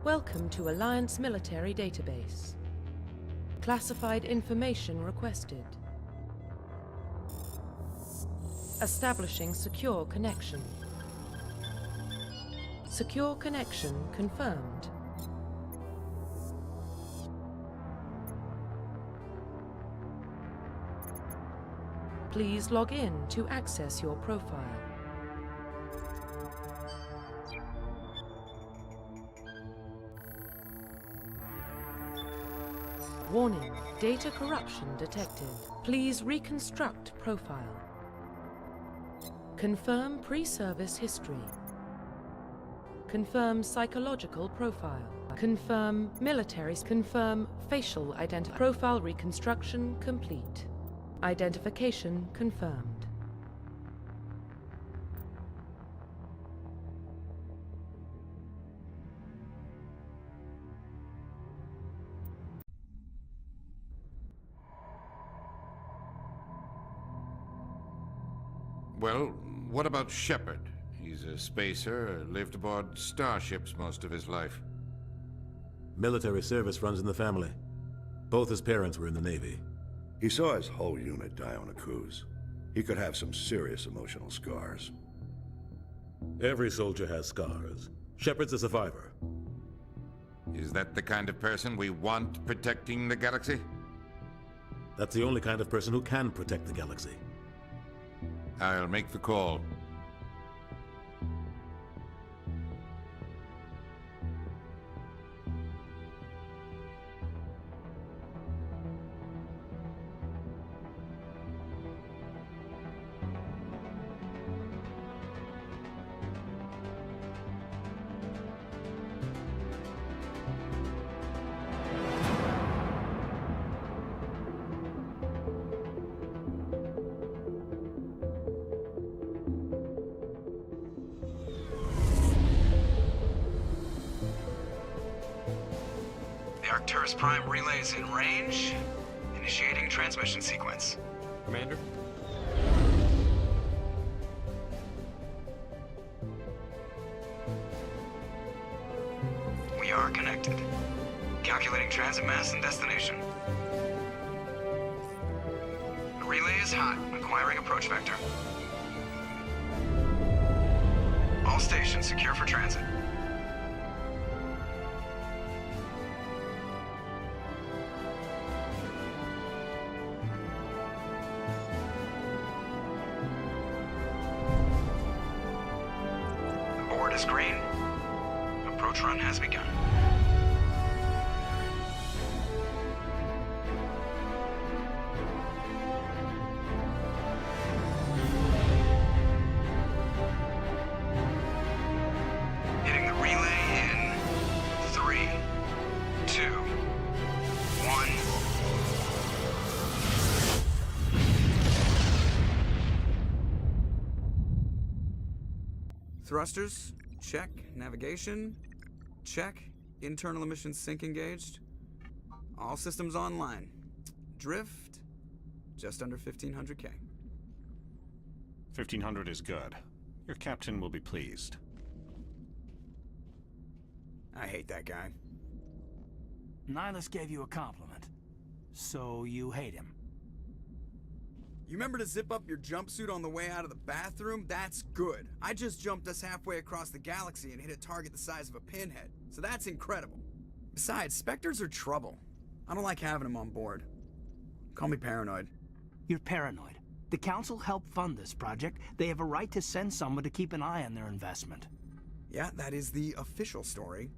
Welcome to Alliance Military Database. Classified information requested. Establishing secure connection. Secure connection confirmed. Please log in to access your profile. Warning, data corruption detected. Please reconstruct profile. Confirm pre-service history. Confirm psychological profile. Confirm militaries. Confirm facial identity. Profile reconstruction complete. Identification confirmed. Well, what about Shepard? He's a spacer, lived aboard starships most of his life. Military service runs in the family. Both his parents were in the Navy. He saw his whole unit die on a cruise. He could have some serious emotional scars. Every soldier has scars. Shepard's a survivor. Is that the kind of person we want protecting the galaxy? That's the only kind of person who can protect the galaxy. I'll make the call. Arcturus Prime relay is in range. Initiating transmission sequence. Commander? We are connected. Calculating transit mass and destination. The relay is hot. Acquiring approach vector. All stations secure for transit. Board is green. Approach run has begun. Hitting the relay in 3, 2, 1. Thrusters, check. Navigation, check. Internal emissions sync engaged. All systems online. Drift, just under 1500K. 1500 is good. Your captain will be pleased. I hate that guy. Nihilus gave you a compliment. So you hate him. You remember to zip up your jumpsuit on the way out of the bathroom? That's good. I just jumped us halfway across the galaxy and hit a target the size of a pinhead. So that's incredible. Besides, Spectres are trouble. I don't like having them on board. Call me paranoid. You're paranoid. The Council helped fund this project. They have a right to send someone to keep an eye on their investment. Yeah, that is the official story.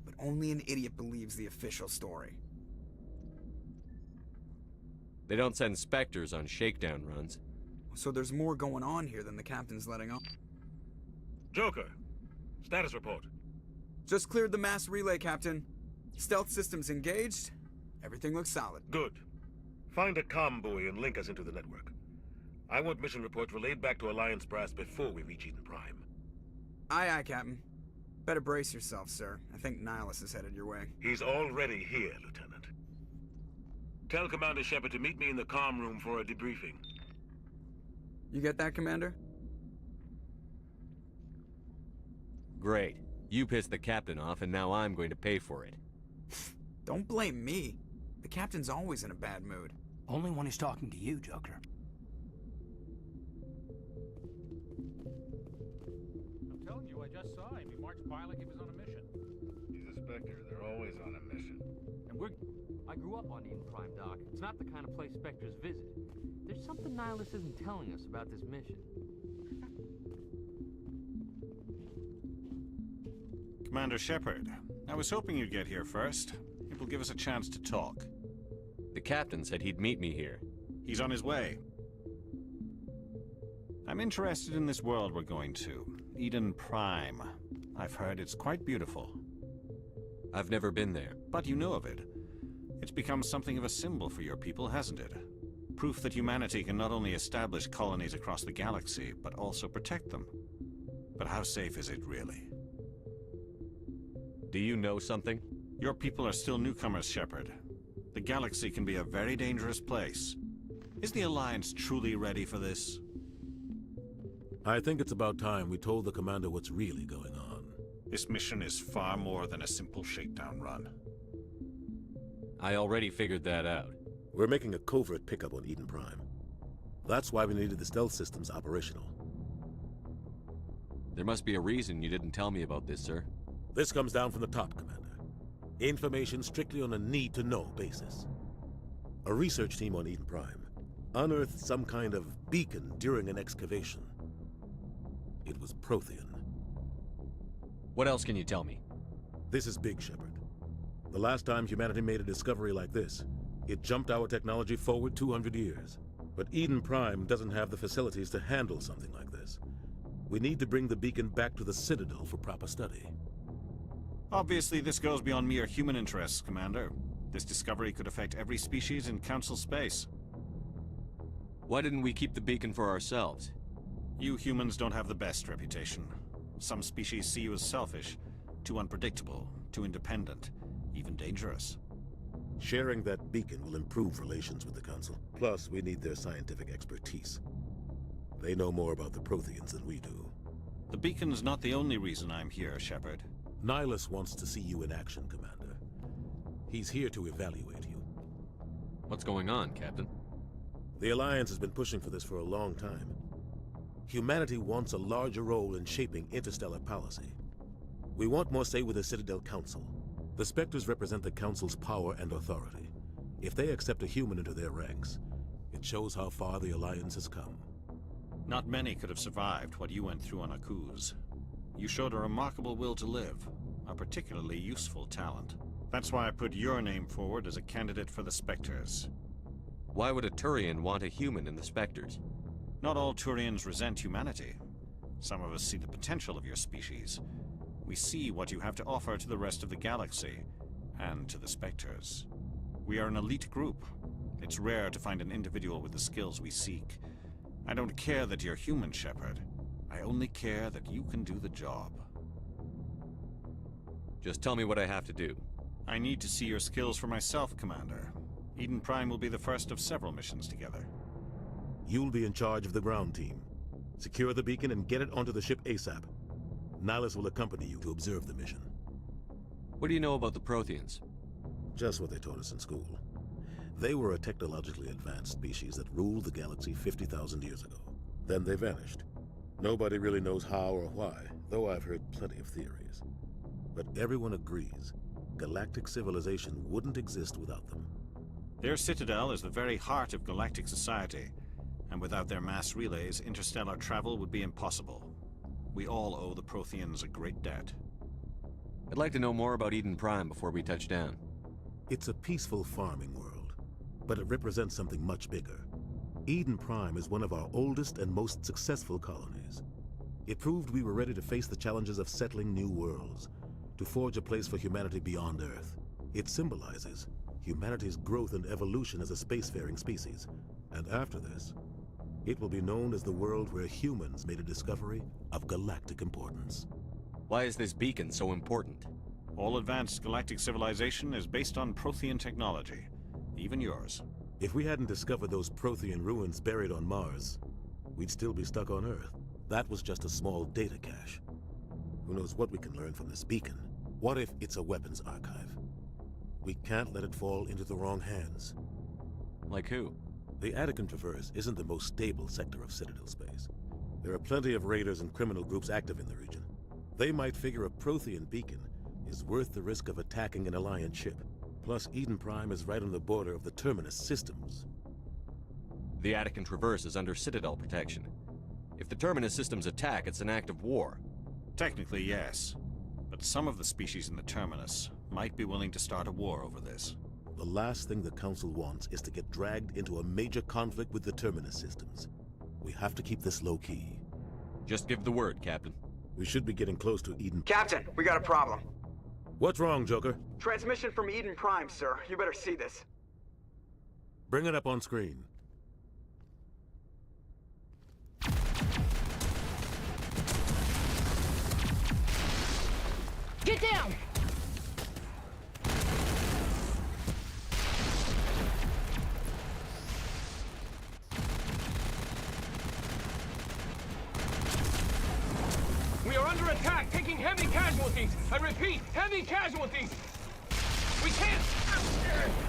But only an idiot believes the official story. They don't send Spectres on shakedown runs. So there's more going on here than the captain's letting on. Joker, status report. Just cleared the mass relay, Captain. Stealth systems engaged. Everything looks solid. Good. Find a comm buoy and link us into the network. I want mission reports relayed back to Alliance Brass before we reach Eden Prime. Aye, aye, Captain. Better brace yourself, sir. I think Nihilus is headed your way. He's already here, Lieutenant. Tell Commander Shepard to meet me in the comm room for a debriefing. You get that, Commander? Great. You pissed the captain off, and now I'm going to pay for it. Don't blame me. The captain's always in a bad mood. Only when he's talking to you, Joker. I'm telling you, I just saw him. He marched by like he was on a mission. He's a Spectre. They're always on a mission. And I grew up on Eden Prime, Doc. It's not the kind of place Spectres visit. There's something Nihilus isn't telling us about this mission. Commander Shepard, I was hoping you'd get here first. It will give us a chance to talk. The captain said he'd meet me here. He's on his way. I'm interested in this world we're going to, Eden Prime. I've heard it's quite beautiful. I've never been there. But you know of it. It's become something of a symbol for your people, hasn't it? Proof that humanity can not only establish colonies across the galaxy, but also protect them. But how safe is it really? Do you know something? Your people are still newcomers, Shepard. The galaxy can be a very dangerous place. Is the Alliance truly ready for this? I think it's about time we told the commander what's really going on. This mission is far more than a simple shakedown run. I already figured that out. We're making a covert pickup on Eden Prime. That's why we needed the stealth systems operational. There must be a reason you didn't tell me about this, sir. This comes down from the top, Commander. Information strictly on a need-to-know basis. A research team on Eden Prime unearthed some kind of beacon during an excavation. It was Prothean. What else can you tell me? This is big, Shepard. The last time humanity made a discovery like this, it jumped our technology forward 200 years. But Eden Prime doesn't have the facilities to handle something like this. We need to bring the beacon back to the Citadel for proper study. Obviously, this goes beyond mere human interests, Commander. This discovery could affect every species in Council space. Why didn't we keep the beacon for ourselves? You humans don't have the best reputation. Some species see you as selfish, too unpredictable, too independent, even dangerous. Sharing that beacon will improve relations with the Council. Plus, we need their scientific expertise. They know more about the Protheans than we do. The beacon's not the only reason I'm here, Shepard. Nihilus wants to see you in action, Commander. He's here to evaluate you. What's going on, Captain? The Alliance has been pushing for this for a long time. Humanity wants a larger role in shaping interstellar policy. We want more say with the Citadel Council. The Spectres represent the Council's power and authority. If they accept a human into their ranks, it shows how far the Alliance has come. Not many could have survived what you went through on Akuz. You showed a remarkable will to live, a particularly useful talent. That's why I put your name forward as a candidate for the Spectres. Why would a Turian want a human in the Spectres? Not all Turians resent humanity. Some of us see the potential of your species. We see what you have to offer to the rest of the galaxy, and to the Spectres. We are an elite group. It's rare to find an individual with the skills we seek. I don't care that you're human, Shepard. I only care that you can do the job. Just tell me what I have to do. I need to see your skills for myself, Commander. Eden Prime will be the first of several missions together. You'll be in charge of the ground team. Secure the beacon and get it onto the ship ASAP. Nihilus will accompany you to observe the mission. What do you know about the Protheans? Just what they taught us in school. They were a technologically advanced species that ruled the galaxy 50,000 years ago. Then they vanished. Nobody really knows how or why, though I've heard plenty of theories. But everyone agrees, galactic civilization wouldn't exist without them. Their citadel is the very heart of galactic society, and without their mass relays, interstellar travel would be impossible. We all owe the Protheans a great debt. I'd like to know more about Eden Prime before we touch down. It's a peaceful farming world, but it represents something much bigger. Eden Prime is one of our oldest and most successful colonies. It proved we were ready to face the challenges of settling new worlds, to forge a place for humanity beyond Earth. It symbolizes humanity's growth and evolution as a spacefaring species. And after this, it will be known as the world where humans made a discovery of galactic importance. Why is this beacon so important? All advanced galactic civilization is based on Prothean technology, even yours. If we hadn't discovered those Prothean ruins buried on Mars, we'd still be stuck on Earth. That was just a small data cache. Who knows what we can learn from this beacon? What if it's a weapons archive? We can't let it fall into the wrong hands. Like who? The Attican Traverse isn't the most stable sector of Citadel space. There are plenty of raiders and criminal groups active in the region. They might figure a Prothean beacon is worth the risk of attacking an Alliance ship. Plus, Eden Prime is right on the border of the Terminus systems. The Attican Traverse is under Citadel protection. If the Terminus systems attack, it's an act of war. Technically, yes. But some of the species in the Terminus might be willing to start a war over this. The last thing the Council wants is to get dragged into a major conflict with the Terminus systems. We have to keep this low-key. Just give the word, Captain. We should be getting close to Eden. Captain, we got a problem. What's wrong, Joker? Transmission from Eden Prime, sir. You better see this. Bring it up on screen. Get down! We are under attack, taking heavy casualties. I repeat, heavy casualties. We can't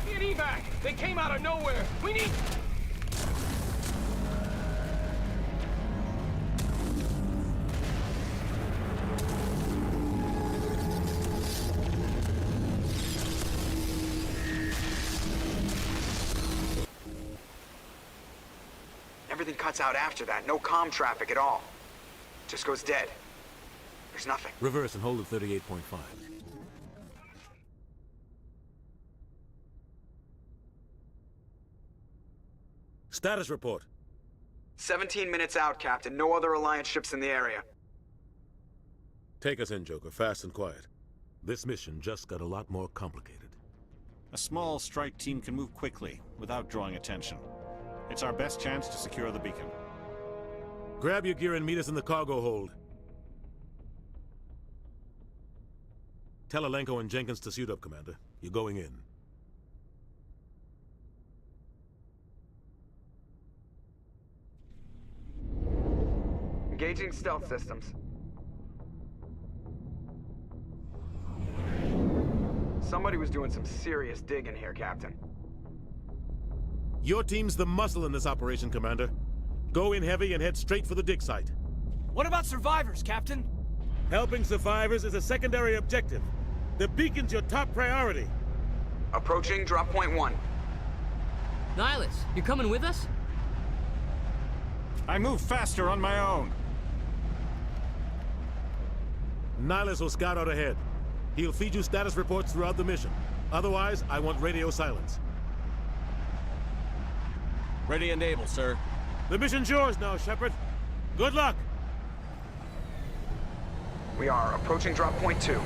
get evac. They came out of nowhere. We need... Everything cuts out after that. No comm traffic at all. Just goes dead. There's nothing. Reverse and hold at 38.5. Status report. 17 minutes out, Captain. No other Alliance ships in the area. Take us in, Joker, fast and quiet. This mission just got a lot more complicated. A small strike team can move quickly, without drawing attention. It's our best chance to secure the beacon. Grab your gear and meet us in the cargo hold. Tell Alenko and Jenkins to suit up, Commander. You're going in. Engaging stealth systems. Somebody was doing some serious digging here, Captain. Your team's the muscle in this operation, Commander. Go in heavy and head straight for the dig site. What about survivors, Captain? Helping survivors is a secondary objective. The beacon's your top priority. Approaching drop point 1. Nihilus, you coming with us? I move faster on my own. Nihilus will scout out ahead. He'll feed you status reports throughout the mission. Otherwise, I want radio silence. Ready and able, sir. The mission's yours now, Shepard. Good luck! We are approaching drop point 2.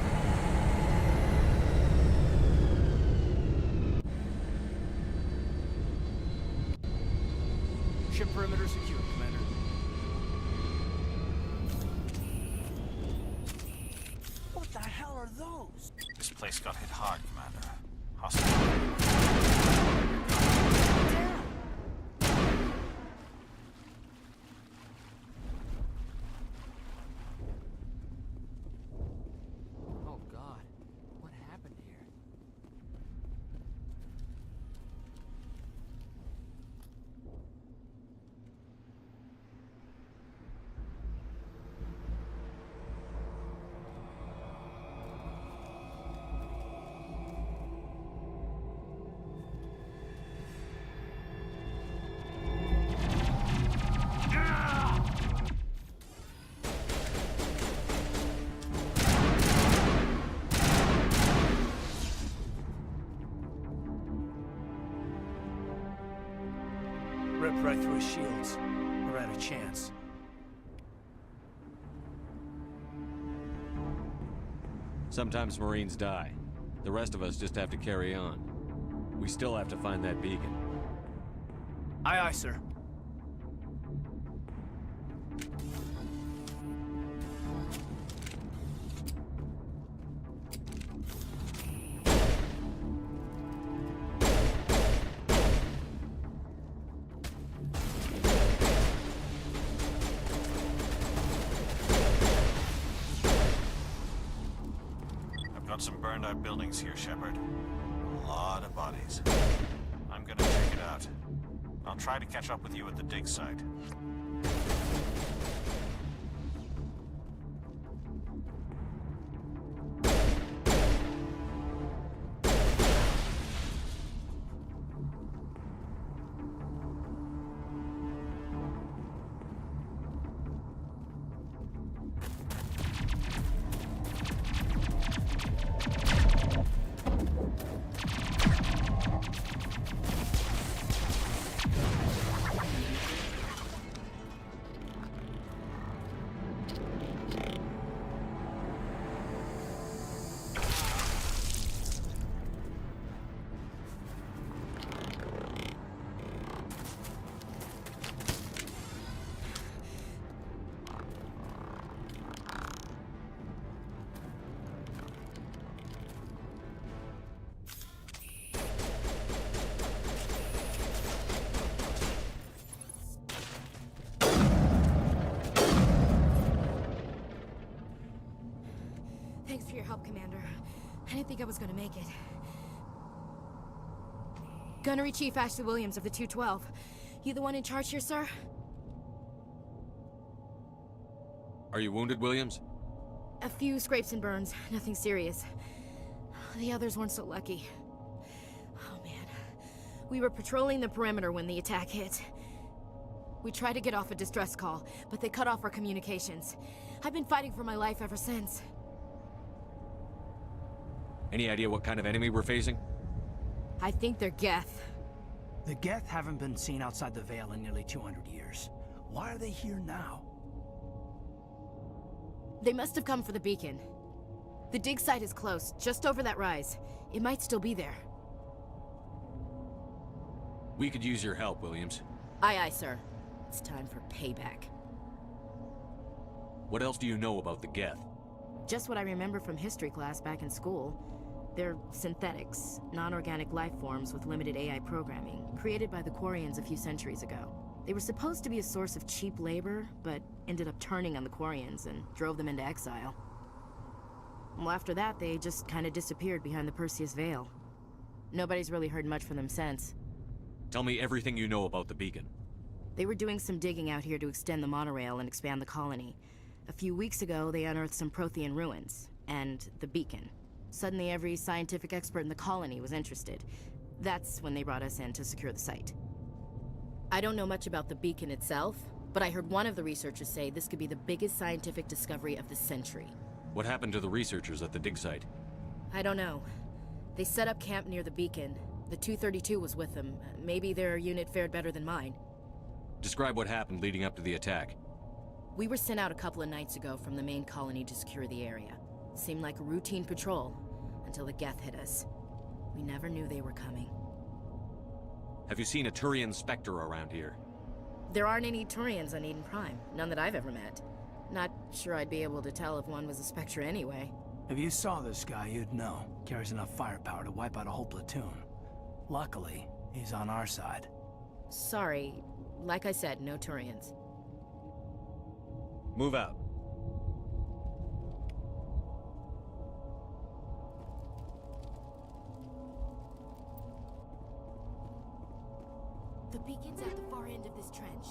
Ship perimeter secure, Commander. What the hell are those? This place got hit hard, Commander. Hostile. Oh, God. What happened here? Ripped right through his shields. We're out of chance. Sometimes Marines die. The rest of us just have to carry on. We still have to find that beacon. Aye, aye, sir. Got some burned out buildings here, Shepard. A lot of bodies. I'm gonna check it out. I'll try to catch up with you at the dig site. Thanks for your help, Commander. I didn't think I was gonna make it. Gunnery Chief Ashley Williams of the 212. You the one in charge here, sir? Are you wounded, Williams? A few scrapes and burns, nothing serious. The others weren't so lucky. Oh man. We were patrolling the perimeter when the attack hit. We tried to get off a distress call, but they cut off our communications. I've been fighting for my life ever since. Any idea what kind of enemy we're facing? I think they're Geth. The Geth haven't been seen outside the Veil in nearly 200 years. Why are they here now? They must have come for the beacon. The dig site is close, just over that rise. It might still be there. We could use your help, Williams. Aye, aye, sir. It's time for payback. What else do you know about the Geth? Just what I remember from history class back in school. They're synthetics, non-organic life forms with limited AI programming, created by the Quarians a few centuries ago. They were supposed to be a source of cheap labor, but ended up turning on the Quarians and drove them into exile. Well, after that, they just kind of disappeared behind the Perseus Veil. Nobody's really heard much from them since. Tell me everything you know about the beacon. They were doing some digging out here to extend the monorail and expand the colony. A few weeks ago, they unearthed some Prothean ruins, and the beacon. Suddenly, every scientific expert in the colony was interested. That's when they brought us in to secure the site. I don't know much about the beacon itself, but I heard one of the researchers say this could be the biggest scientific discovery of the century. What happened to the researchers at the dig site? I don't know. They set up camp near the beacon. The 232 was with them. Maybe their unit fared better than mine. Describe what happened leading up to the attack. We were sent out a couple of nights ago from the main colony to secure the area. Seemed like a routine patrol, until the Geth hit us. We never knew they were coming. Have you seen a Turian Spectre around here? There aren't any Turians on Eden Prime. None that I've ever met. Not sure I'd be able to tell if one was a Spectre anyway. If you saw this guy, you'd know. Carries enough firepower to wipe out a whole platoon. Luckily, he's on our side. Sorry. Like I said, no Turians. Move out. The beacon's at the far end of this trench.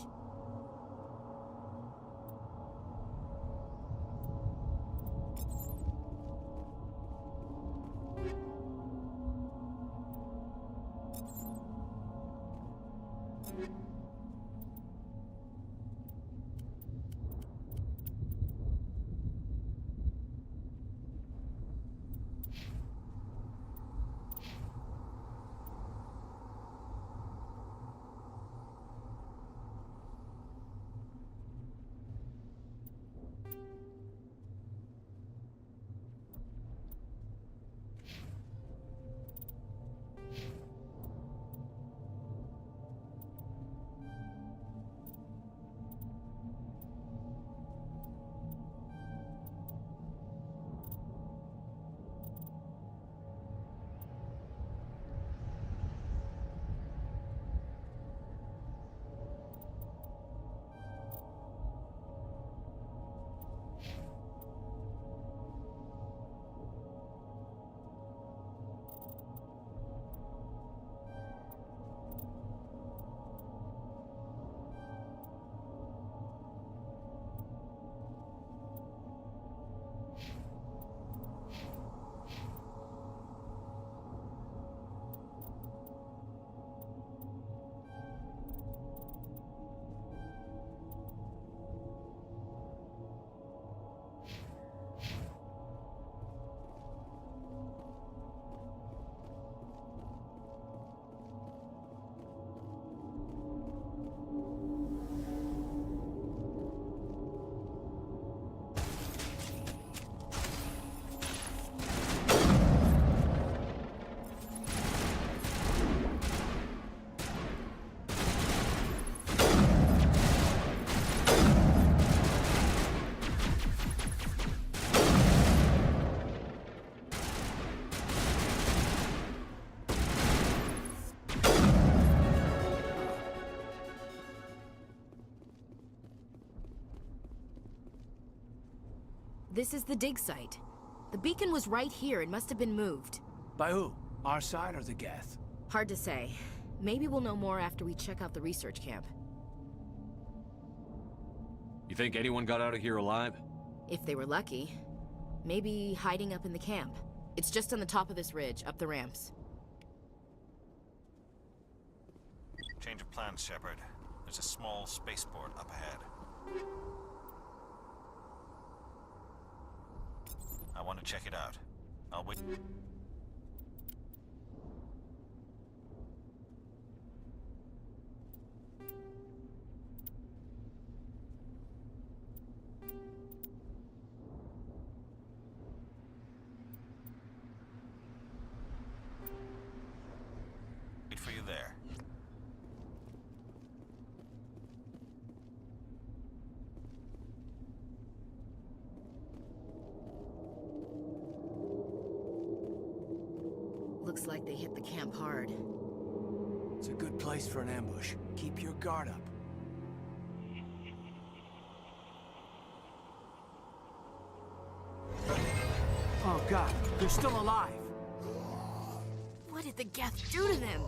This is the dig site. The beacon was right here. It must have been moved. By who? Our side or the Geth? Hard to say. Maybe we'll know more after we check out the research camp. You think anyone got out of here alive? If they were lucky. Maybe hiding up in the camp. It's just on the top of this ridge, up the ramps. Change of plans, Shepard. There's a small spaceport up ahead. I want to check it out. I'll wait. Wait for you there. Looks like they hit the camp hard. It's a good place for an ambush. Keep your guard up. Oh god, they're still alive! What did the Geth do to them?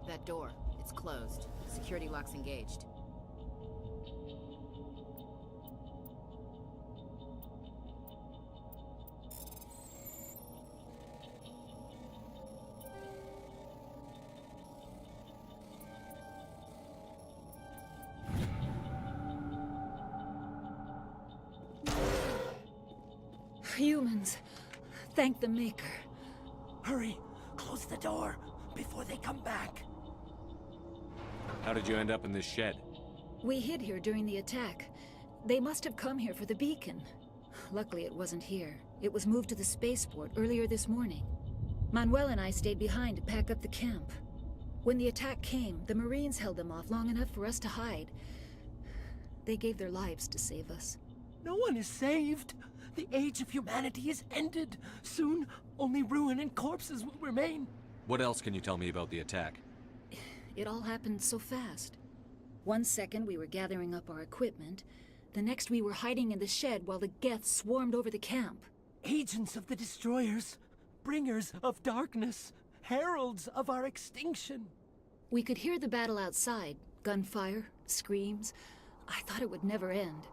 That door, it's closed. Security lock's engaged. Humans. Thank the Maker. Hurry! Close the door before they come back. How did you end up in this shed? We hid here during the attack. They must have come here for the beacon. Luckily, it wasn't here. It was moved to the spaceport earlier this morning. Manuel and I stayed behind to pack up the camp. When the attack came, the Marines held them off long enough for us to hide. They gave their lives to save us. No one is saved. The age of humanity is ended. Soon, only ruin and corpses will remain. What else can you tell me about the attack? It all happened so fast. 1 second we were gathering up our equipment. The next we were hiding in the shed while the Geth swarmed over the camp. Agents of the Destroyers. Bringers of darkness. Heralds of our extinction. We could hear the battle outside. Gunfire, screams. I thought it would never end.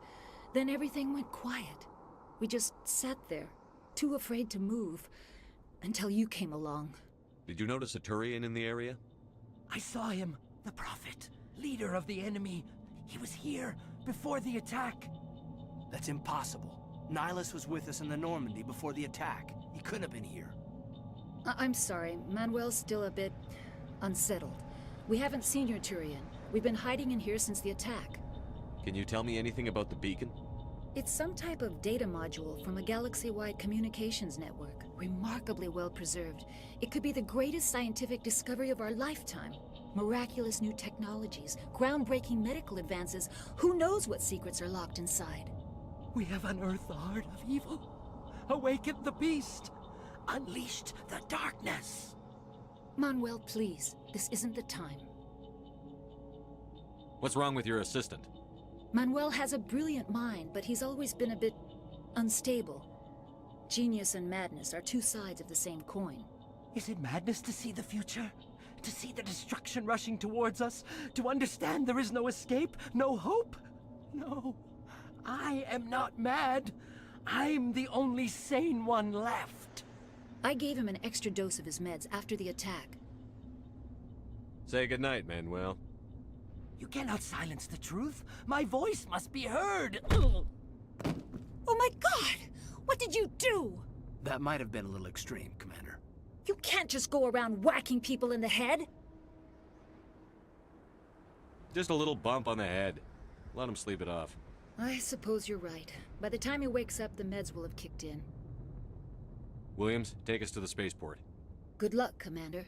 Then everything went quiet. We just sat there, too afraid to move, until you came along. Did you notice a Turian in the area? I saw him, the Prophet, leader of the enemy. He was here before the attack. That's impossible. Nihilus was with us in the Normandy before the attack. He couldn't have been here. I'm sorry, Manuel's still a bit unsettled. We haven't seen your Turian. We've been hiding in here since the attack. Can you tell me anything about the beacon? It's some type of data module from a galaxy-wide communications network. Remarkably well preserved. It could be the greatest scientific discovery of our lifetime. Miraculous new technologies, groundbreaking medical advances. Who knows what secrets are locked inside? We have unearthed the heart of evil, awakened the beast, unleashed the darkness. Manuel, please. This isn't the time. What's wrong with your assistant? Manuel has a brilliant mind, but he's always been a bit unstable. Genius and madness are two sides of the same coin. Is it madness to see the future? To see the destruction rushing towards us? To understand there is no escape? No hope? No. I am not mad. I'm the only sane one left. I gave him an extra dose of his meds after the attack. Say goodnight, Manuel. You cannot silence the truth. My voice must be heard. Oh my God! What did you do? That might have been a little extreme, Commander. You can't just go around whacking people in the head. Just a little bump on the head. Let him sleep it off. I suppose you're right. By the time he wakes up, the meds will have kicked in. Williams, take us to the spaceport. Good luck, Commander.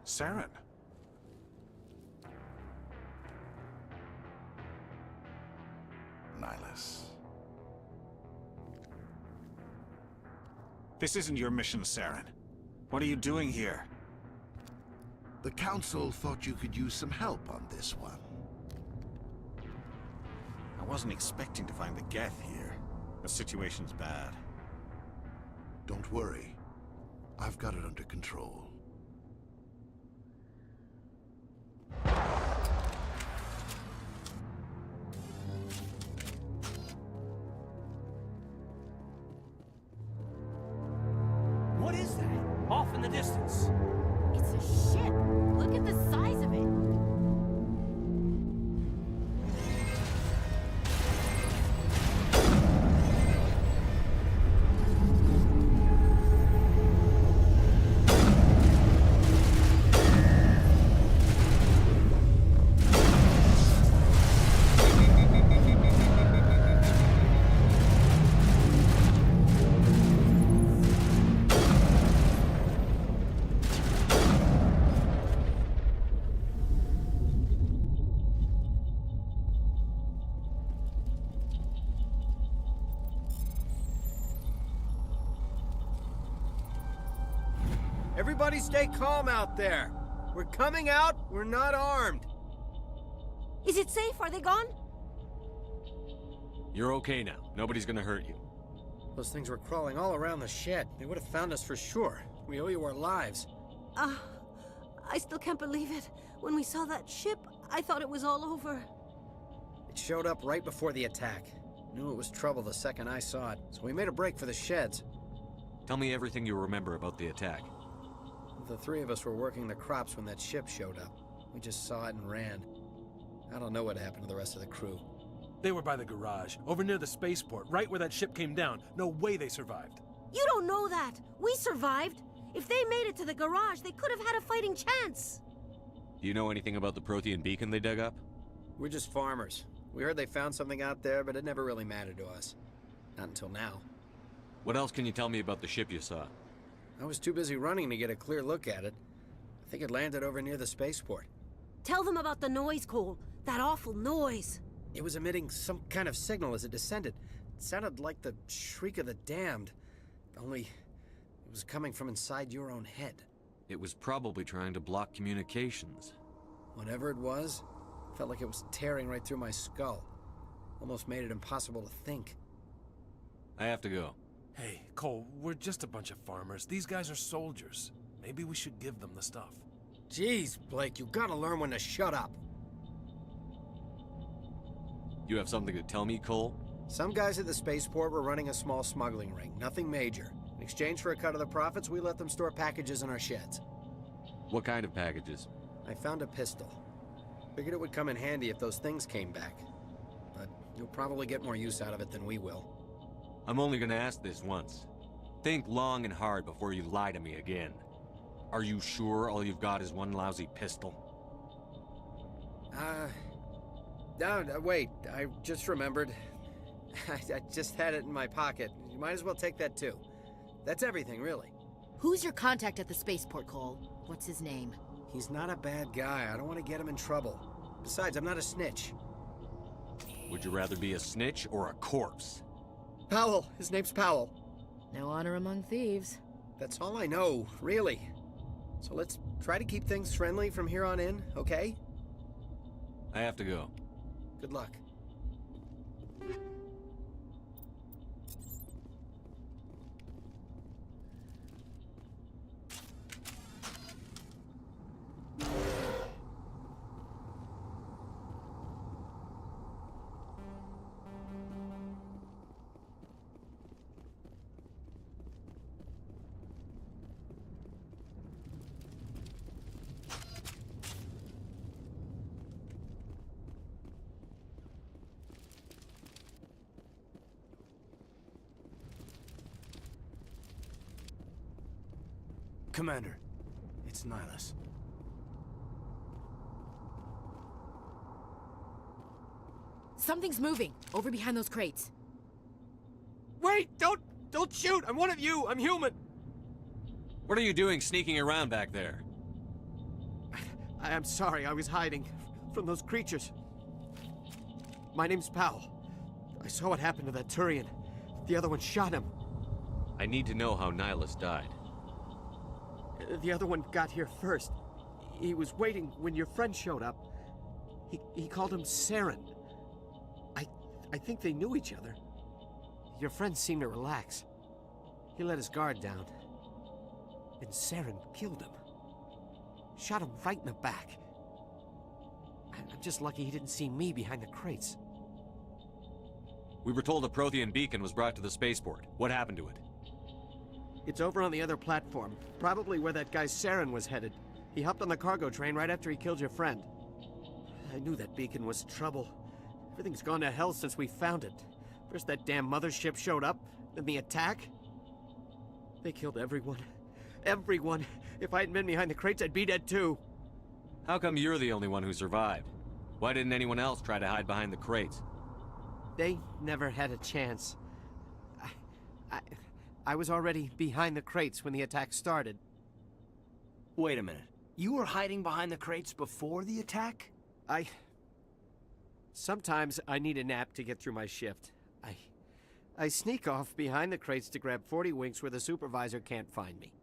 Saren. Nihlus. This isn't your mission, Saren. What are you doing here? The Council thought you could use some help on this one. I wasn't expecting to find the Geth here. The situation's bad. Don't worry. I've got it under control. What is that? Off in the distance. It's a ship. Look at the size of it. Everybody stay calm out there. We're coming out, we're not armed. Is it safe? Are they gone? You're okay now. Nobody's gonna hurt you. Those things were crawling all around the shed. They would have found us for sure. We owe you our lives. I still can't believe it. When we saw that ship, I thought it was all over. It showed up right before the attack. Knew it was trouble the second I saw it, so we made a break for the sheds. Tell me everything you remember about the attack. The three of us were working the crops when that ship showed up. We just saw it and ran. I don't know what happened to the rest of the crew. They were by the garage, over near the spaceport, right where that ship came down. No way they survived. You don't know that. We survived. If they made it to the garage, they could have had a fighting chance. Do you know anything about the Prothean beacon they dug up? We're just farmers. We heard they found something out there, but it never really mattered to us. Not until now. What else can you tell me about the ship you saw? I was too busy running to get a clear look at it. I think it landed over near the spaceport. Tell them about the noise, Cole. That awful noise. It was emitting some kind of signal as it descended. It sounded like the shriek of the damned. Only, it was coming from inside your own head. It was probably trying to block communications. Whatever it was, felt like it was tearing right through my skull. Almost made it impossible to think. I have to go. Hey, Cole, we're just a bunch of farmers. These guys are soldiers. Maybe we should give them the stuff. Jeez, Blake, you gotta learn when to shut up. You have something to tell me, Cole? Some guys at the spaceport were running a small smuggling ring, nothing major. In exchange for a cut of the profits, we let them store packages in our sheds. What kind of packages? I found a pistol. Figured it would come in handy if those things came back. But you'll probably get more use out of it than we will. I'm only gonna ask this once. Think long and hard before you lie to me again. Are you sure all you've got is one lousy pistol? No, wait, I just remembered. I just had it in my pocket. You might as well take that too. That's everything, really. Who's your contact at the spaceport, Cole? What's his name? He's not a bad guy. I don't want to get him in trouble. Besides, I'm not a snitch. Would you rather be a snitch or a corpse? Powell. His name's Powell. No honor among thieves. That's all I know, really. So let's try to keep things friendly from here on in, okay? I have to go. Good luck. Commander, it's Nihilus. Something's moving, over behind those crates. Wait! Don't shoot! I'm one of you! I'm human! What are you doing sneaking around back there? I'm sorry, I was hiding from those creatures. My name's Powell. I saw what happened to that Turian. The other one shot him. I need to know how Nihilus died. The other one got here first. He was waiting when your friend showed up. He called him Saren. I think they knew each other. Your friend seemed to relax. He let his guard down. And Saren killed him. Shot him right in the back. I'm just lucky he didn't see me behind the crates. We were told a Prothean beacon was brought to the spaceport. What happened to it? It's over on the other platform. Probably where that guy Saren was headed. He hopped on the cargo train right after he killed your friend. I knew that beacon was trouble. Everything's gone to hell since we found it. First that damn mothership showed up, then the attack. They killed everyone. Everyone. If I hadn't been behind the crates, I'd be dead too. How come you're the only one who survived? Why didn't anyone else try to hide behind the crates? They never had a chance. I was already behind the crates when the attack started. Wait a minute. You were hiding behind the crates before the attack? Sometimes I need a nap to get through my shift. I sneak off behind the crates to grab 40 winks where the supervisor can't find me.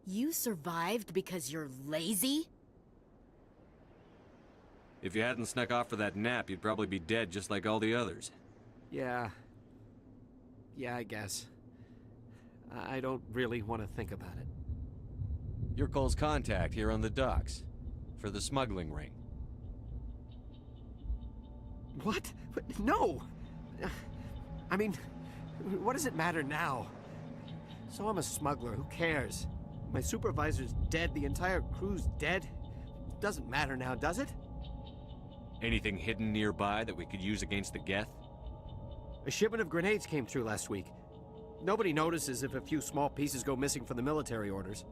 You survived because you're lazy? If you hadn't snuck off for that nap, you'd probably be dead just like all the others. Yeah, I guess. I don't really want to think about it. You're Cole's contact here on the docks. For the smuggling ring. What? No! I mean, what does it matter now? So I'm a smuggler, who cares? My supervisor's dead, the entire crew's dead. It doesn't matter now, does it? Anything hidden nearby that we could use against the Geth? A shipment of grenades came through last week. Nobody notices if a few small pieces go missing from the military orders.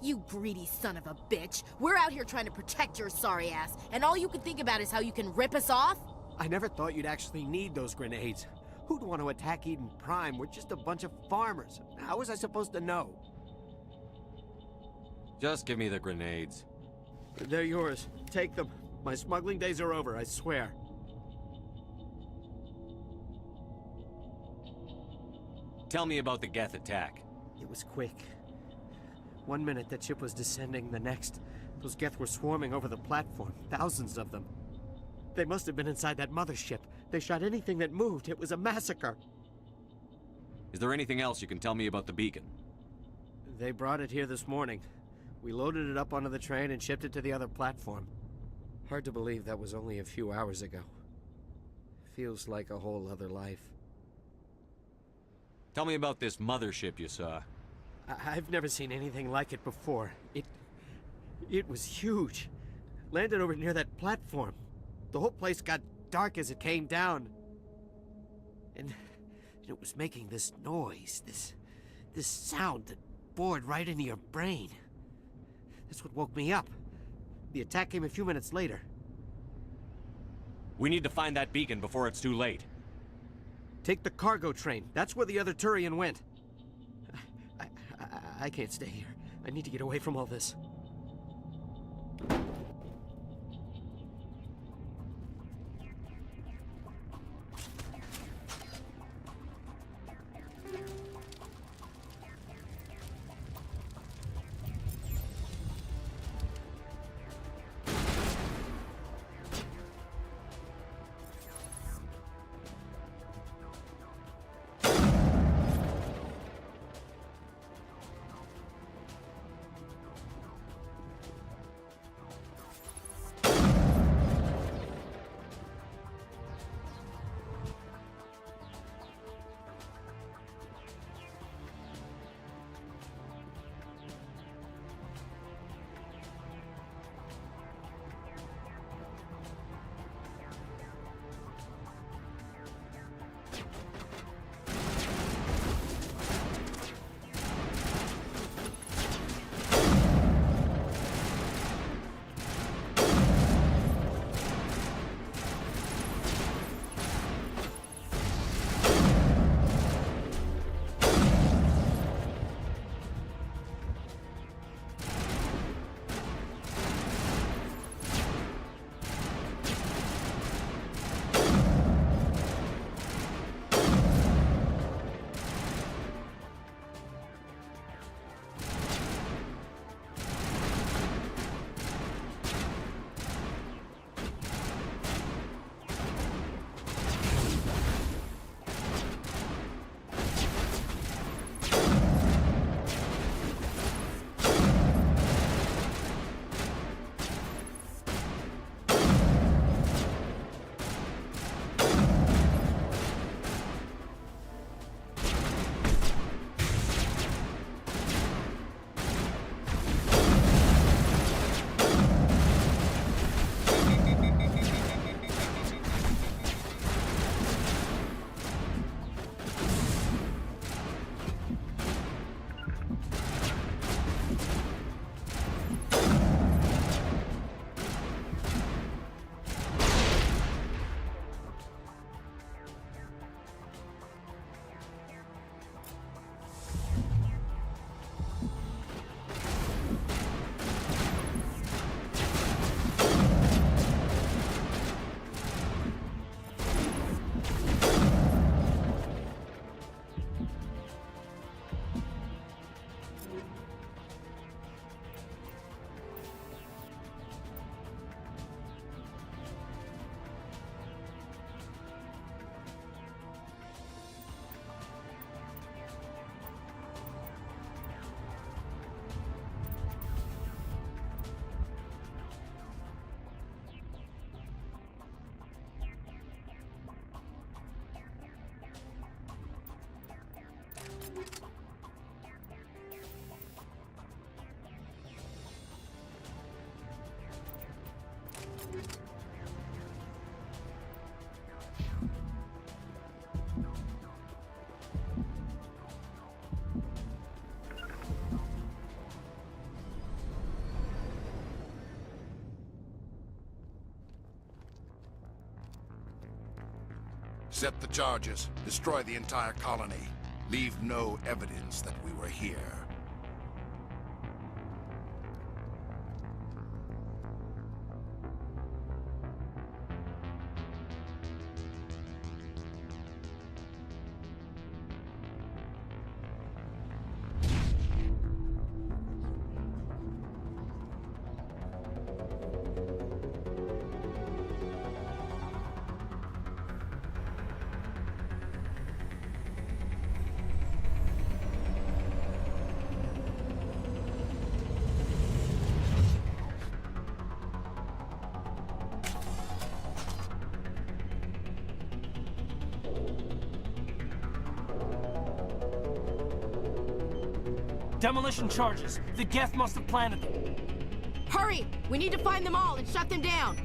You greedy son of a bitch! We're out here trying to protect your sorry ass, and all you can think about is how you can rip us off? I never thought you'd actually need those grenades. Who'd want to attack Eden Prime? We're just a bunch of farmers. How was I supposed to know? Just give me the grenades. They're yours. Take them. My smuggling days are over, I swear. Tell me about the Geth attack. It was quick. 1 minute that ship was descending, the next, those Geth were swarming over the platform. Thousands of them. They must have been inside that mothership. They shot anything that moved. It was a massacre. Is there anything else you can tell me about the beacon? They brought it here this morning. We loaded it up onto the train and shipped it to the other platform. Hard to believe that was only a few hours ago. Feels like a whole other life. Tell me about this mothership you saw. I've never seen anything like it before. It was huge. Landed over near that platform. The whole place got dark as it came down. And it was making this noise, this sound that bored right into your brain. That's what woke me up. The attack came a few minutes later. We need to find that beacon before it's too late. Take the cargo train. That's where the other Turian went. I can't stay here. I need to get away from all this. Set the charges. Destroy the entire colony. Leave no evidence that we were here. Demolition charges. The Geth must have planted them. Hurry! We need to find them all and shut them down!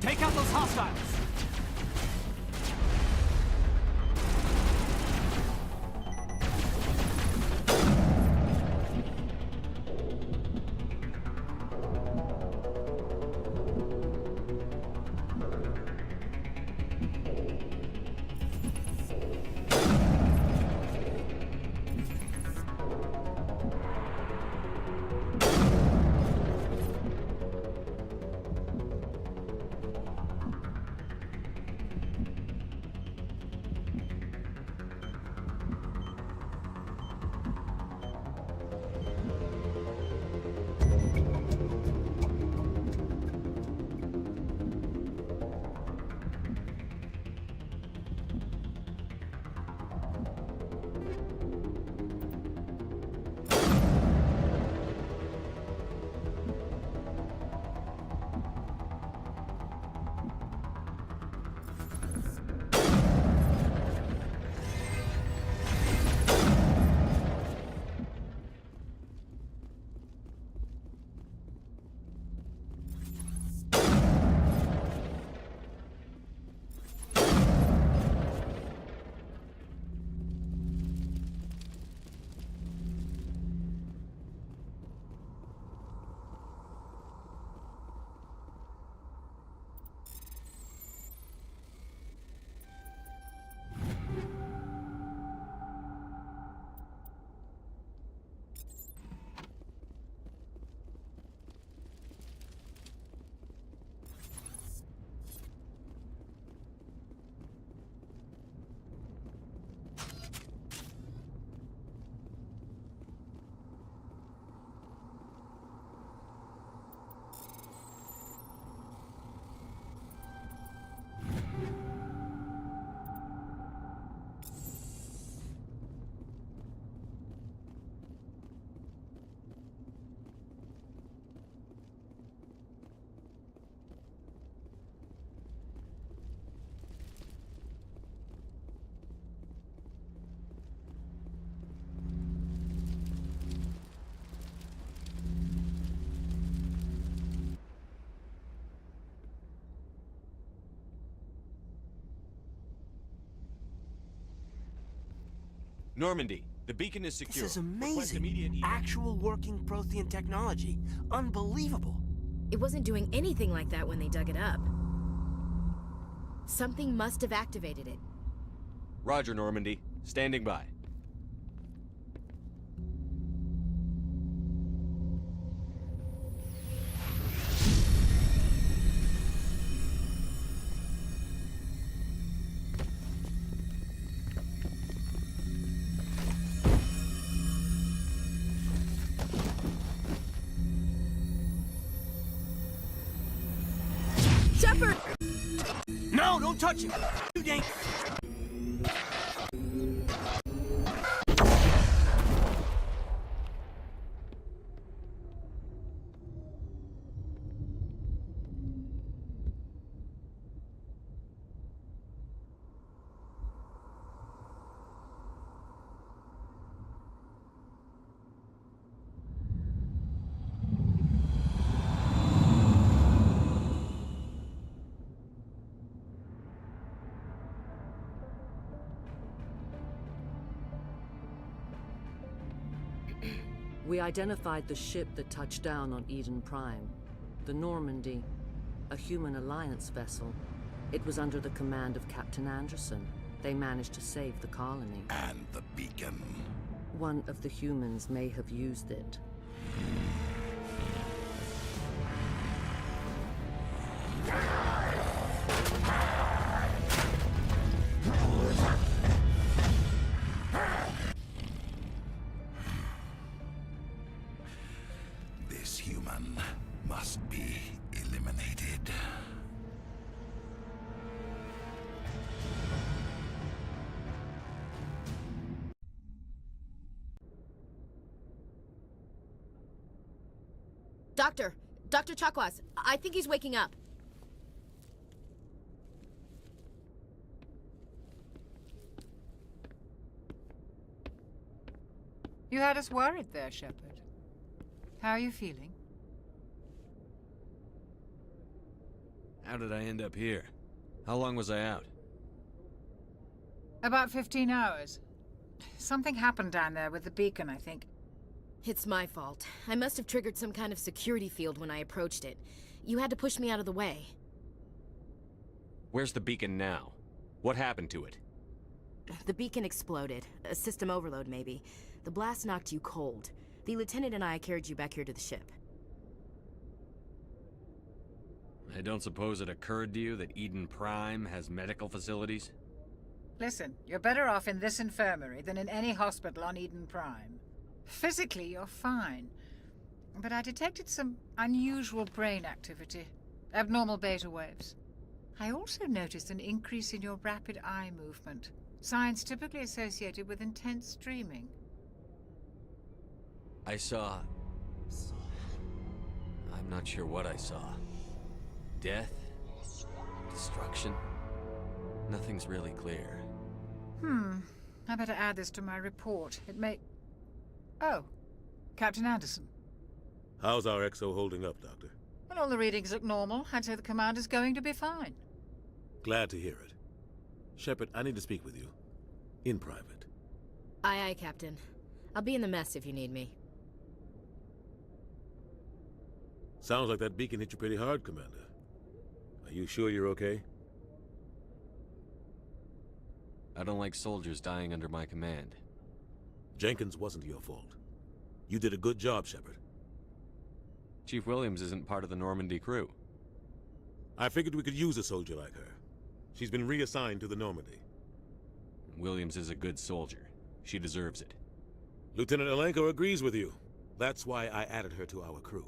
Take out those hostiles! Normandy, the beacon is secure. This is Request amazing. immediate Actual working Prothean technology. Unbelievable. It wasn't doing anything like that when they dug it up. Something must have activated it. Roger, Normandy. Standing by. Shepard! No, don't touch him! Too dangerous! We identified the ship that touched down on Eden Prime. The Normandy, a human alliance vessel. It was under the command of Captain Anderson. They managed to save the colony. And the beacon. One of the humans may have used it. This human must be eliminated. Dr. Chakwas, I think he's waking up. You had us worried there, Shepard. How are you feeling? How did I end up here? How long was I out? About 15 hours. Something happened down there with the beacon, I think. It's my fault. I must have triggered some kind of security field when I approached it. You had to push me out of the way. Where's the beacon now? What happened to it? The beacon exploded. A system overload, maybe. The blast knocked you cold. The lieutenant and I carried you back here to the ship. I don't suppose it occurred to you that Eden Prime has medical facilities? Listen, you're better off in this infirmary than in any hospital on Eden Prime. Physically, you're fine. But I detected some unusual brain activity. Abnormal beta waves. I also noticed an increase in your rapid eye movement. Signs typically associated with intense dreaming. I saw... I'm not sure what I saw. Death? Destruction? Nothing's really clear. I better add this to my report. It may... Oh, Captain Anderson. How's our XO holding up, Doctor? Well, all the readings look normal. I'd say the commander's going to be fine. Glad to hear it. Shepard, I need to speak with you. In private. Aye, aye, Captain. I'll be in the mess if you need me. Sounds like that beacon hit you pretty hard, Commander. Are you sure you're okay? I don't like soldiers dying under my command. Jenkins wasn't your fault. You did a good job, Shepard. Chief Williams isn't part of the Normandy crew. I figured we could use a soldier like her. She's been reassigned to the Normandy. Williams is a good soldier. She deserves it. Lieutenant Alenko agrees with you. That's why I added her to our crew.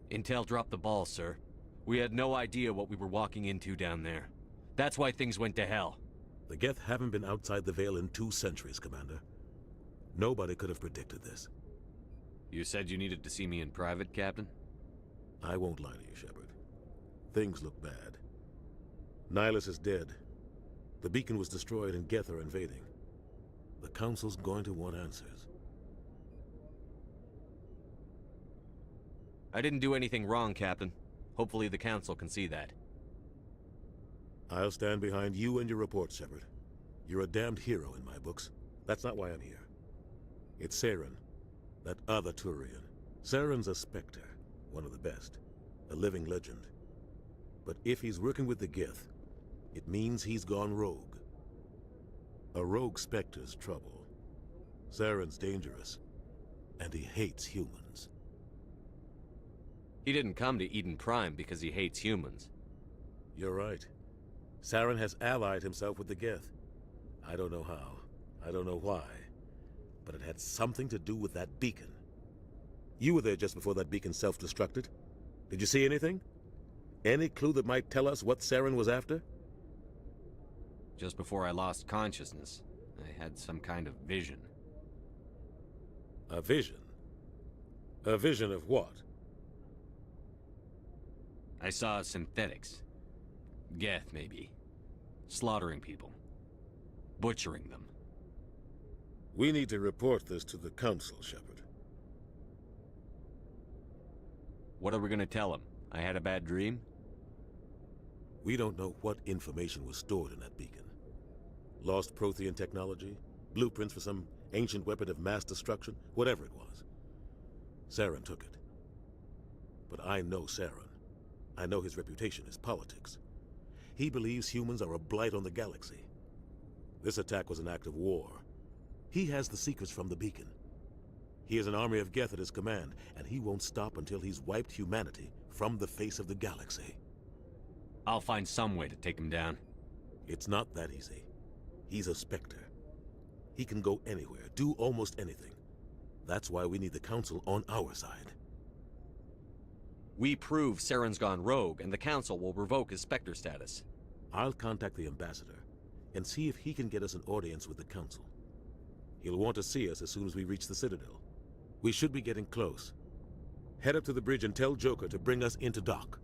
Intel dropped the ball, sir. We had no idea what we were walking into down there. That's why things went to hell. The Geth haven't been outside the Veil in 2 centuries, Commander. Nobody could have predicted this. You said you needed to see me in private, Captain? I won't lie to you, Shepard. Things look bad. Nihilus is dead. The beacon was destroyed and Geth are invading. The Council's going to want answers. I didn't do anything wrong, Captain. Hopefully the Council can see that. I'll stand behind you and your report, Shepard. You're a damned hero in my books. That's not why I'm here. It's Saren, that other Turian. Saren's a Spectre, one of the best. A living legend. But if he's working with the Geth, it means he's gone rogue. A rogue Spectre's trouble. Saren's dangerous, and he hates humans. He didn't come to Eden Prime because he hates humans. You're right. Saren has allied himself with the Geth. I don't know how. I don't know why. But it had something to do with that beacon. You were there just before that beacon self-destructed. Did you see anything? Any clue that might tell us what Saren was after? Just before I lost consciousness, I had some kind of vision. A vision? A vision of what? I saw synthetics. Geth, maybe. Slaughtering people. Butchering them. We need to report this to the Council, Shepard. What are we gonna tell him? I had a bad dream? We don't know what information was stored in that beacon. Lost Prothean technology? Blueprints for some ancient weapon of mass destruction? Whatever it was. Saren took it. But I know Saren. I know his reputation is politics. He believes humans are a blight on the galaxy. This attack was an act of war. He has the secrets from the beacon. He has an army of Geth at his command, and he won't stop until he's wiped humanity from the face of the galaxy. I'll find some way to take him down. It's not that easy. He's a Spectre. He can go anywhere, do almost anything. That's why we need the Council on our side. We prove Saren's gone rogue, and the Council will revoke his Spectre status. I'll contact the Ambassador and see if he can get us an audience with the Council. He'll want to see us as soon as we reach the Citadel. We should be getting close. Head up to the bridge and tell Joker to bring us into dock.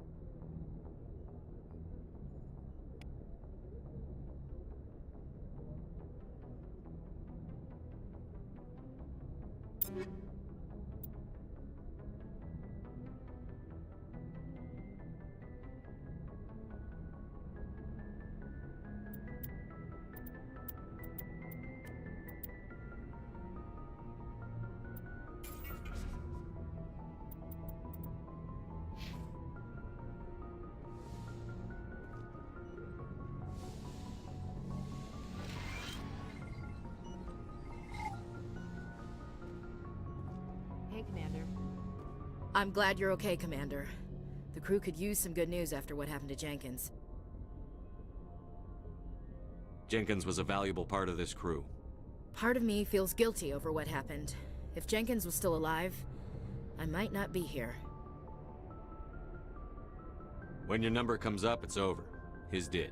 Hey, Commander. I'm glad you're okay, Commander. The crew could use some good news after what happened to Jenkins. Jenkins was a valuable part of this crew. Part of me feels guilty over what happened. If Jenkins was still alive, I might not be here. When your number comes up, it's over. His did.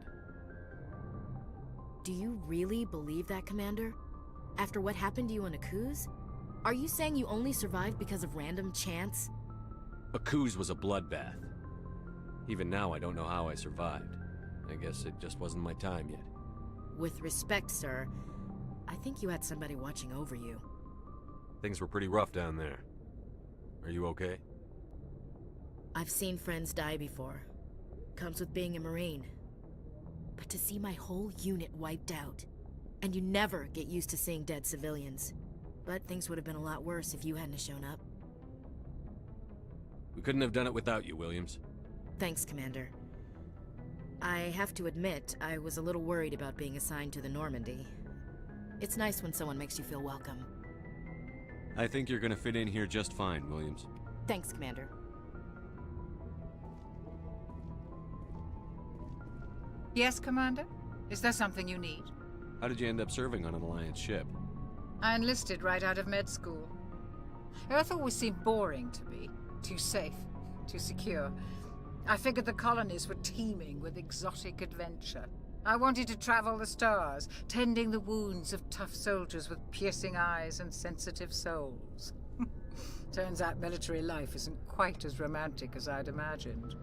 Do you really believe that, Commander? After what happened to you on Akuz? Are you saying you only survived because of random chance? Akuz was a bloodbath. Even now, I don't know how I survived. I guess it just wasn't my time yet. With respect, sir, I think you had somebody watching over you. Things were pretty rough down there. Are you okay? I've seen friends die before. Comes with being a Marine. But to see my whole unit wiped out, and you never get used to seeing dead civilians. But things would have been a lot worse if you hadn't shown up. We couldn't have done it without you, Williams. Thanks, Commander. I have to admit, I was a little worried about being assigned to the Normandy. It's nice when someone makes you feel welcome. I think you're gonna fit in here just fine, Williams. Thanks, Commander. Yes, Commander? Is there something you need? How did you end up serving on an Alliance ship? I enlisted right out of med school. Earth always seemed boring to me. Too safe, too secure. I figured the colonies were teeming with exotic adventure. I wanted to travel the stars, tending the wounds of tough soldiers with piercing eyes and sensitive souls. Turns out military life isn't quite as romantic as I'd imagined.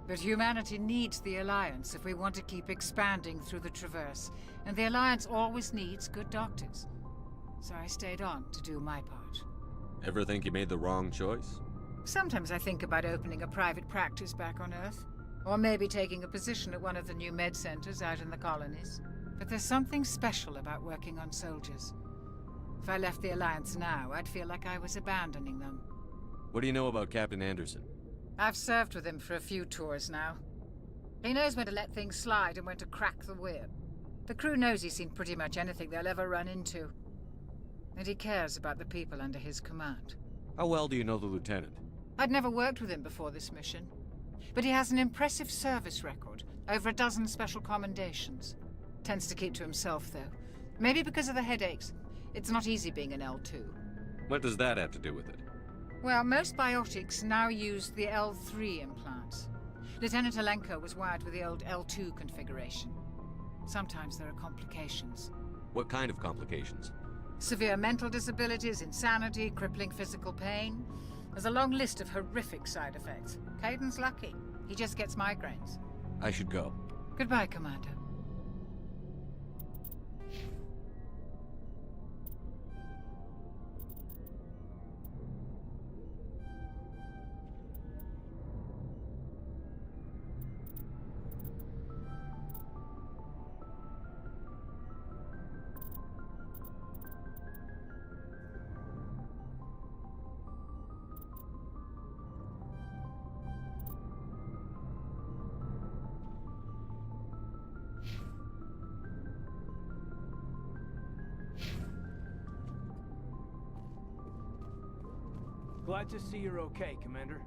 But humanity needs the Alliance if we want to keep expanding through the Traverse, and the Alliance always needs good doctors. So I stayed on to do my part. Ever think you made the wrong choice? Sometimes I think about opening a private practice back on Earth. Or maybe taking a position at one of the new med centers out in the colonies. But there's something special about working on soldiers. If I left the Alliance now, I'd feel like I was abandoning them. What do you know about Captain Anderson? I've served with him for a few tours now. He knows when to let things slide and when to crack the whip. The crew knows he's seen pretty much anything they'll ever run into. And he cares about the people under his command. How well do you know the Lieutenant? I'd never worked with him before this mission. But he has an impressive service record, over a dozen special commendations. Tends to keep to himself, though. Maybe because of the headaches. It's not easy being an L2. What does that have to do with it? Well, most biotics now use the L3 implants. Lieutenant Alenko was wired with the old L2 configuration. Sometimes there are complications. What kind of complications? Severe mental disabilities, insanity, crippling physical pain. There's a long list of horrific side effects. Caden's lucky. He just gets migraines. I should go. Goodbye, Commander. Glad to see you're okay, Commander.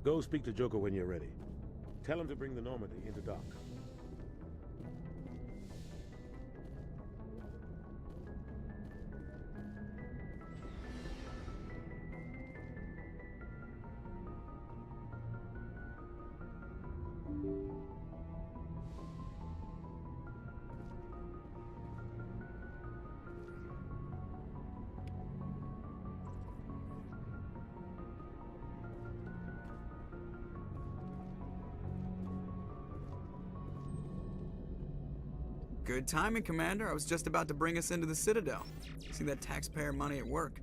Go speak to Joker when you're ready. Tell him to bring the Normandy into dock. Good timing, Commander. I was just about to bring us into the Citadel. See that taxpayer money at work.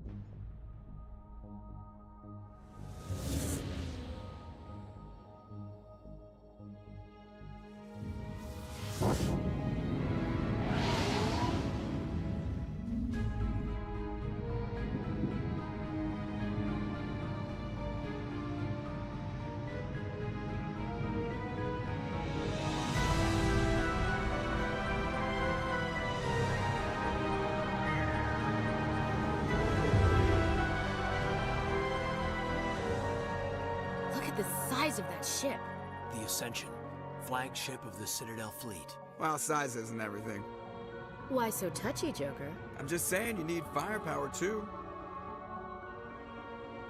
The size of that ship. The Ascension, flagship of the Citadel fleet. Well, size isn't everything. Why so touchy, Joker? I'm just saying you need firepower too.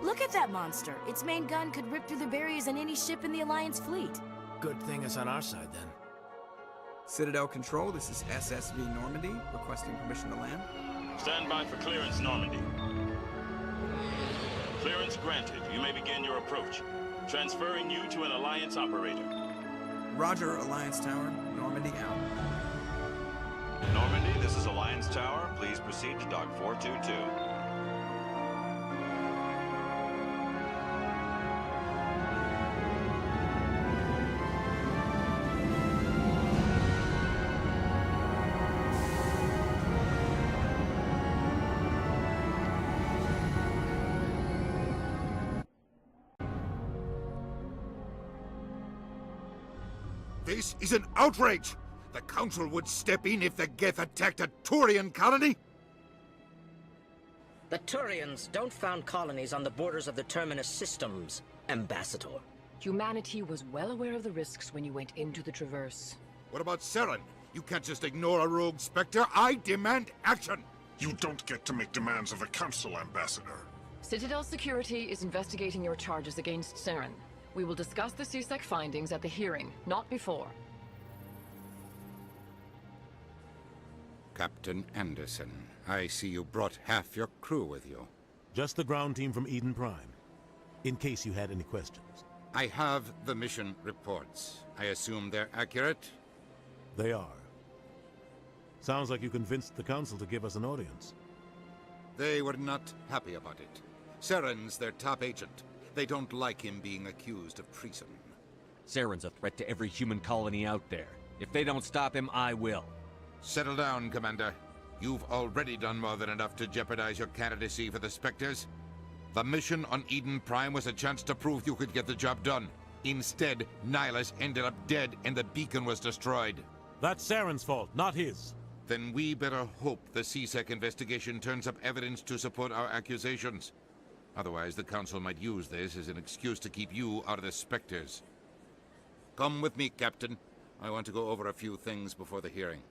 Look at that monster. Its main gun could rip through the barriers in any ship in the Alliance fleet. Good thing it's on our side then. Citadel Control, this is SSV Normandy, requesting permission to land. Stand by for clearance, Normandy. Clearance granted. You may begin your approach. Transferring you to an Alliance operator. Roger, Alliance Tower. Normandy out. Normandy, this is Alliance Tower. Please proceed to Dock 422. This is an outrage! The Council would step in if the Geth attacked a Turian colony? The Turians don't found colonies on the borders of the Terminus systems, Ambassador. Humanity was well aware of the risks when you went into the Traverse. What about Saren? You can't just ignore a rogue Spectre. I demand action! You don't get to make demands of the Council, Ambassador. Citadel Security is investigating your charges against Saren. We will discuss the CSEC findings at the hearing, not before. Captain Anderson, I see you brought half your crew with you. Just the ground team from Eden Prime, in case you had any questions. I have the mission reports. I assume they're accurate? They are. Sounds like you convinced the Council to give us an audience. They were not happy about it. Saren's their top agent. They don't like him being accused of treason. Saren's a threat to every human colony out there. If they don't stop him, I will. Settle down, Commander. You've already done more than enough to jeopardize your candidacy for the Spectres. The mission on Eden Prime was a chance to prove you could get the job done. Instead, Nihilus ended up dead and the beacon was destroyed. That's Saren's fault, not his. Then we better hope the CSEC investigation turns up evidence to support our accusations. Otherwise, the Council might use this as an excuse to keep you out of the Spectres. Come with me, Captain. I want to go over a few things before the hearing.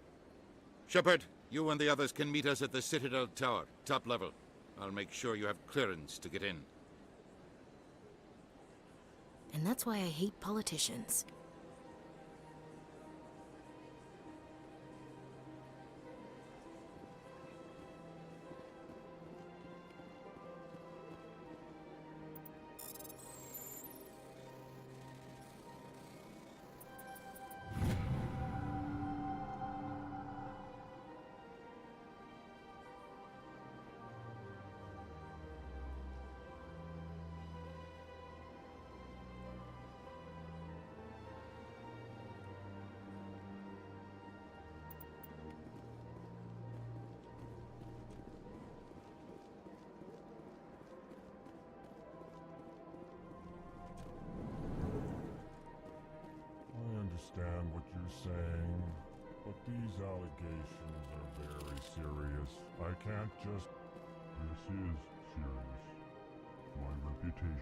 Shepard, you and the others can meet us at the Citadel Tower, top level. I'll make sure you have clearance to get in. And that's why I hate politicians. allegations are very serious. I can't just... This is serious. My reputation.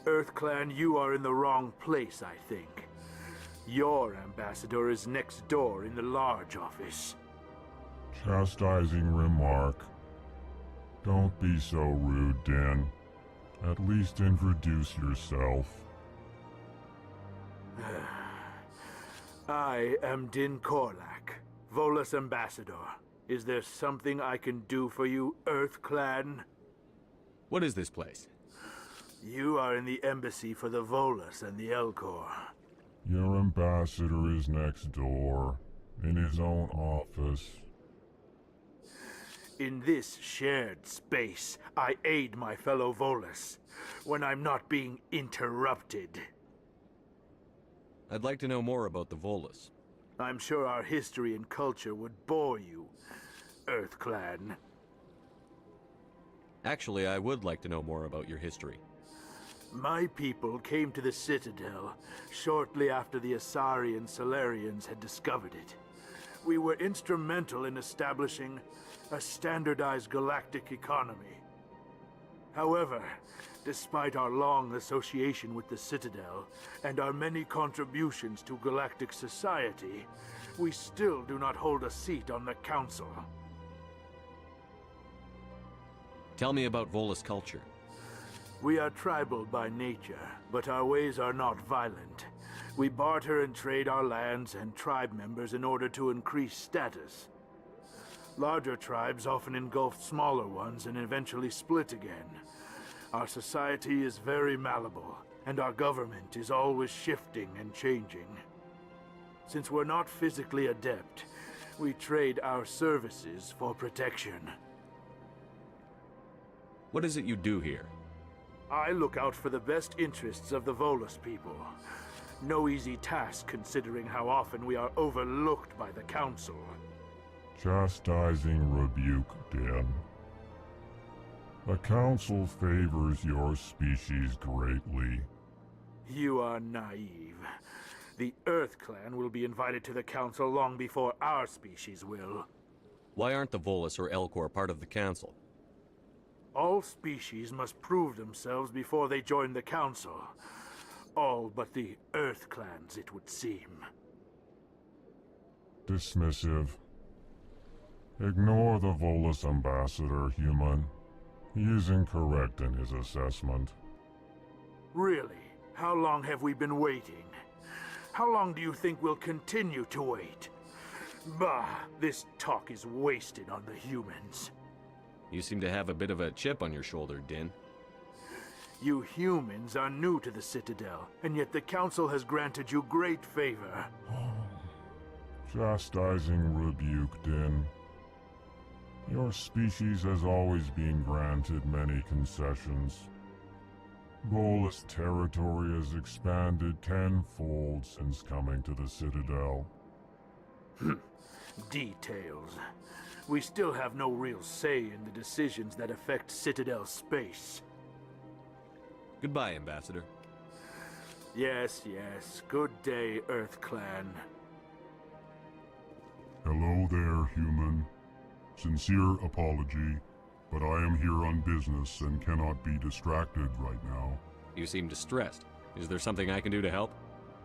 EarthClan, you are in the wrong place, I think. Your ambassador is next door in the large office. Chastising remark. Don't be so rude, Din. At least introduce yourself. I am Din Korlak, Volus ambassador. Is there something I can do for you, EarthClan? What is this place? You are in the embassy for the Volus and the Elcor. Your ambassador is next door, in his own office. In this shared space, I aid my fellow Volus when I'm not being interrupted. I'd like to know more about the Volus. I'm sure our history and culture would bore you, EarthClan. Actually, I would like to know more about your history. My people came to the Citadel shortly after the Asari and Salarians had discovered it. We were instrumental in establishing a standardized galactic economy. However, despite our long association with the Citadel and our many contributions to galactic society, we still do not hold a seat on the Council. Tell me about Volus culture. We are tribal by nature, but our ways are not violent. We barter and trade our lands and tribe members in order to increase status. Larger tribes often engulf smaller ones and eventually split again. Our society is very malleable, and our government is always shifting and changing. Since we're not physically adept, we trade our services for protection. What is it you do here? I look out for the best interests of the Volus people. No easy task considering how often we are overlooked by the Council. Chastising rebuke, Din. The Council favors your species greatly. You are naive. The EarthClan will be invited to the Council long before our species will. Why aren't the Volus or Elcor part of the Council? All species must prove themselves before they join the Council. All but the EarthClans, it would seem. Dismissive. Ignore the Volus ambassador, human. He is incorrect in his assessment. Really? How long have we been waiting? How long do you think we'll continue to wait? Bah, this talk is wasted on the humans. You seem to have a bit of a chip on your shoulder, Din. You humans are new to the Citadel, and yet the Council has granted you great favor. Chastising rebuke, Din. Your species has always been granted many concessions. Volus territory has expanded tenfold since coming to the Citadel. Details. We still have no real say in the decisions that affect Citadel space. Goodbye, Ambassador. Yes, yes. Good day, EarthClan. Hello there, human. Sincere apology, but I am here on business and cannot be distracted right now. You seem distressed. Is there something I can do to help?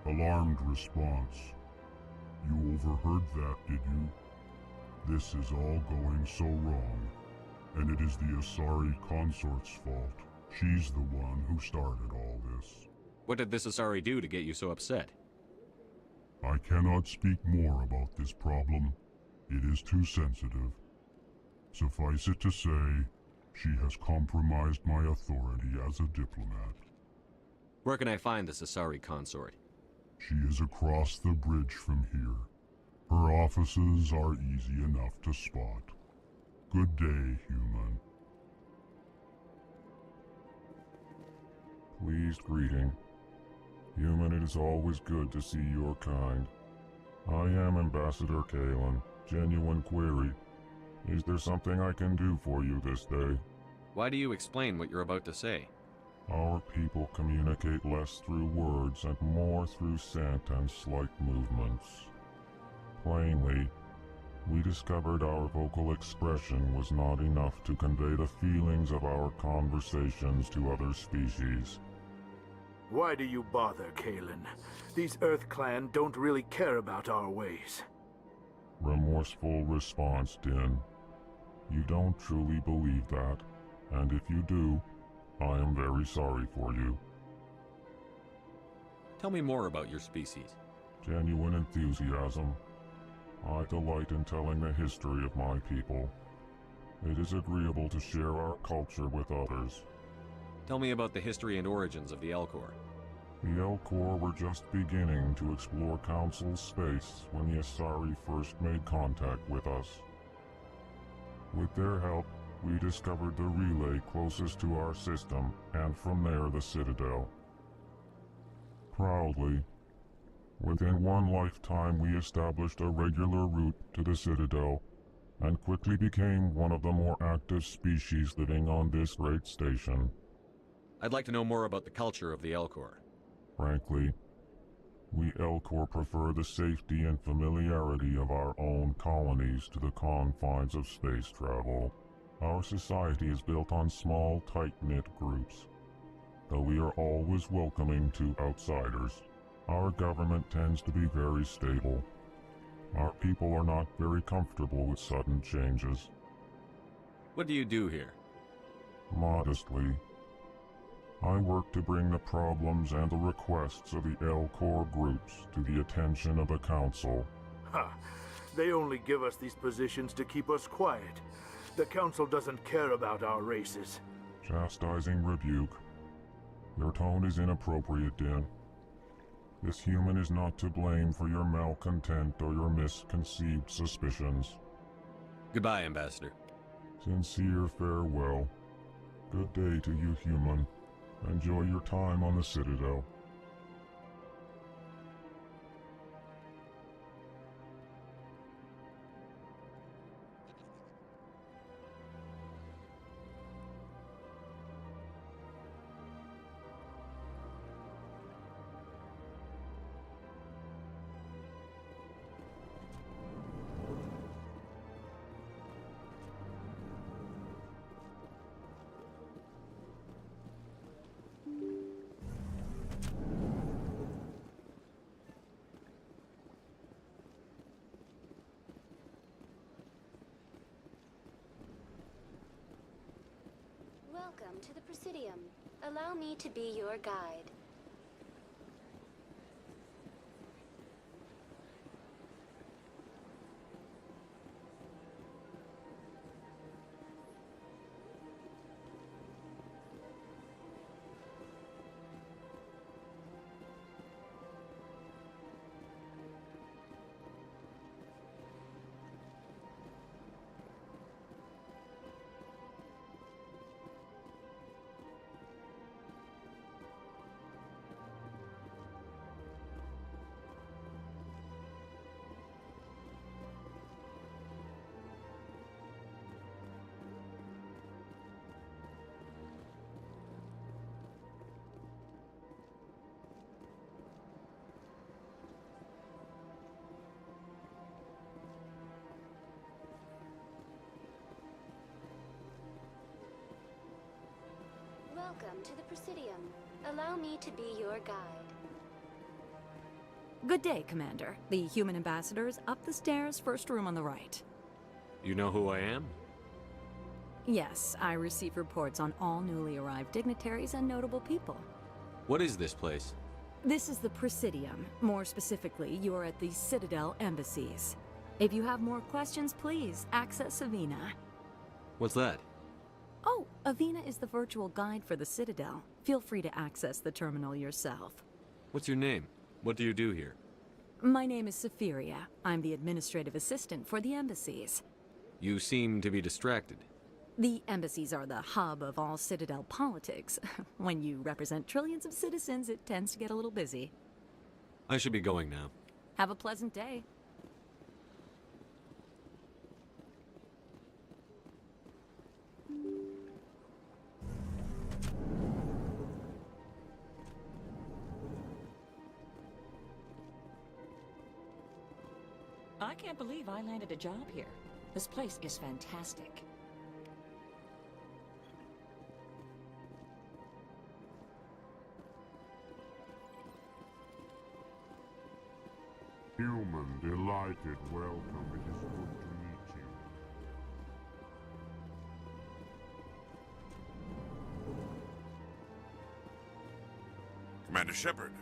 Alarmed response. You overheard that, did you? This is all going so wrong, and it is the Asari consort's fault. She's the one who started all this. What did this Asari do to get you so upset? I cannot speak more about this problem. It is too sensitive. Suffice it to say, she has compromised my authority as a diplomat. Where can I find this Asari consort? She is across the bridge from here. Her offices are easy enough to spot. Good day, human. Pleased greeting. Human, it is always good to see your kind. I am Ambassador Kalen. Genuine query. Is there something I can do for you this day? Why do you explain what you're about to say? Our people communicate less through words and more through scent and slight movements. Plainly, we discovered our vocal expression was not enough to convey the feelings of our conversations to other species. Why do you bother, Kalen? These Earth Clan don't really care about our ways. Remorseful response, Din. You don't truly believe that, and if you do, I am very sorry for you. Tell me more about your species. Genuine enthusiasm. I delight in telling the history of my people. It is agreeable to share our culture with others. Tell me about the history and origins of the Elcor. The Elcor were just beginning to explore Council space when the Asari first made contact with us. With their help, we discovered the relay closest to our system, and from there the Citadel. Proudly, within one lifetime we established a regular route to the Citadel, and quickly became one of the more active species living on this great station. I'd like to know more about the culture of the Elcor. Frankly, we Elcor prefer the safety and familiarity of our own colonies to the confines of space travel. Our society is built on small, tight-knit groups. Though we are always welcoming to outsiders, our government tends to be very stable. Our people are not very comfortable with sudden changes. What do you do here? Modestly, I work to bring the problems and the requests of the Elcor groups to the attention of the Council. Ha! They only give us these positions to keep us quiet. The Council doesn't care about our races. Chastising rebuke. Your tone is inappropriate, Din. This human is not to blame for your malcontent or your misconceived suspicions. Goodbye, Ambassador. Sincere farewell. Good day to you, human. Enjoy your time on the Citadel. Welcome to the Presidium. Allow me to be your guide. Welcome to the Presidium. Allow me to be your guide. Good day, Commander. The human ambassador is up the stairs, first room on the right. You know who I am? Yes, I receive reports on all newly arrived dignitaries and notable people. What is this place? This is the Presidium. More specifically, you are at the Citadel embassies. If you have more questions, please access Avina. What's that? Oh, Avina is the virtual guide for the Citadel. Feel free to access the terminal yourself. What's your name? What do you do here? My name is Safiria. I'm the administrative assistant for the embassies. You seem to be distracted. The embassies are the hub of all Citadel politics. When you represent trillions of citizens, it tends to get a little busy. I should be going now. Have a pleasant day. I can't believe I landed a job here. This place is fantastic. Human, delighted, welcome. It is good to meet you. Commander Shepard,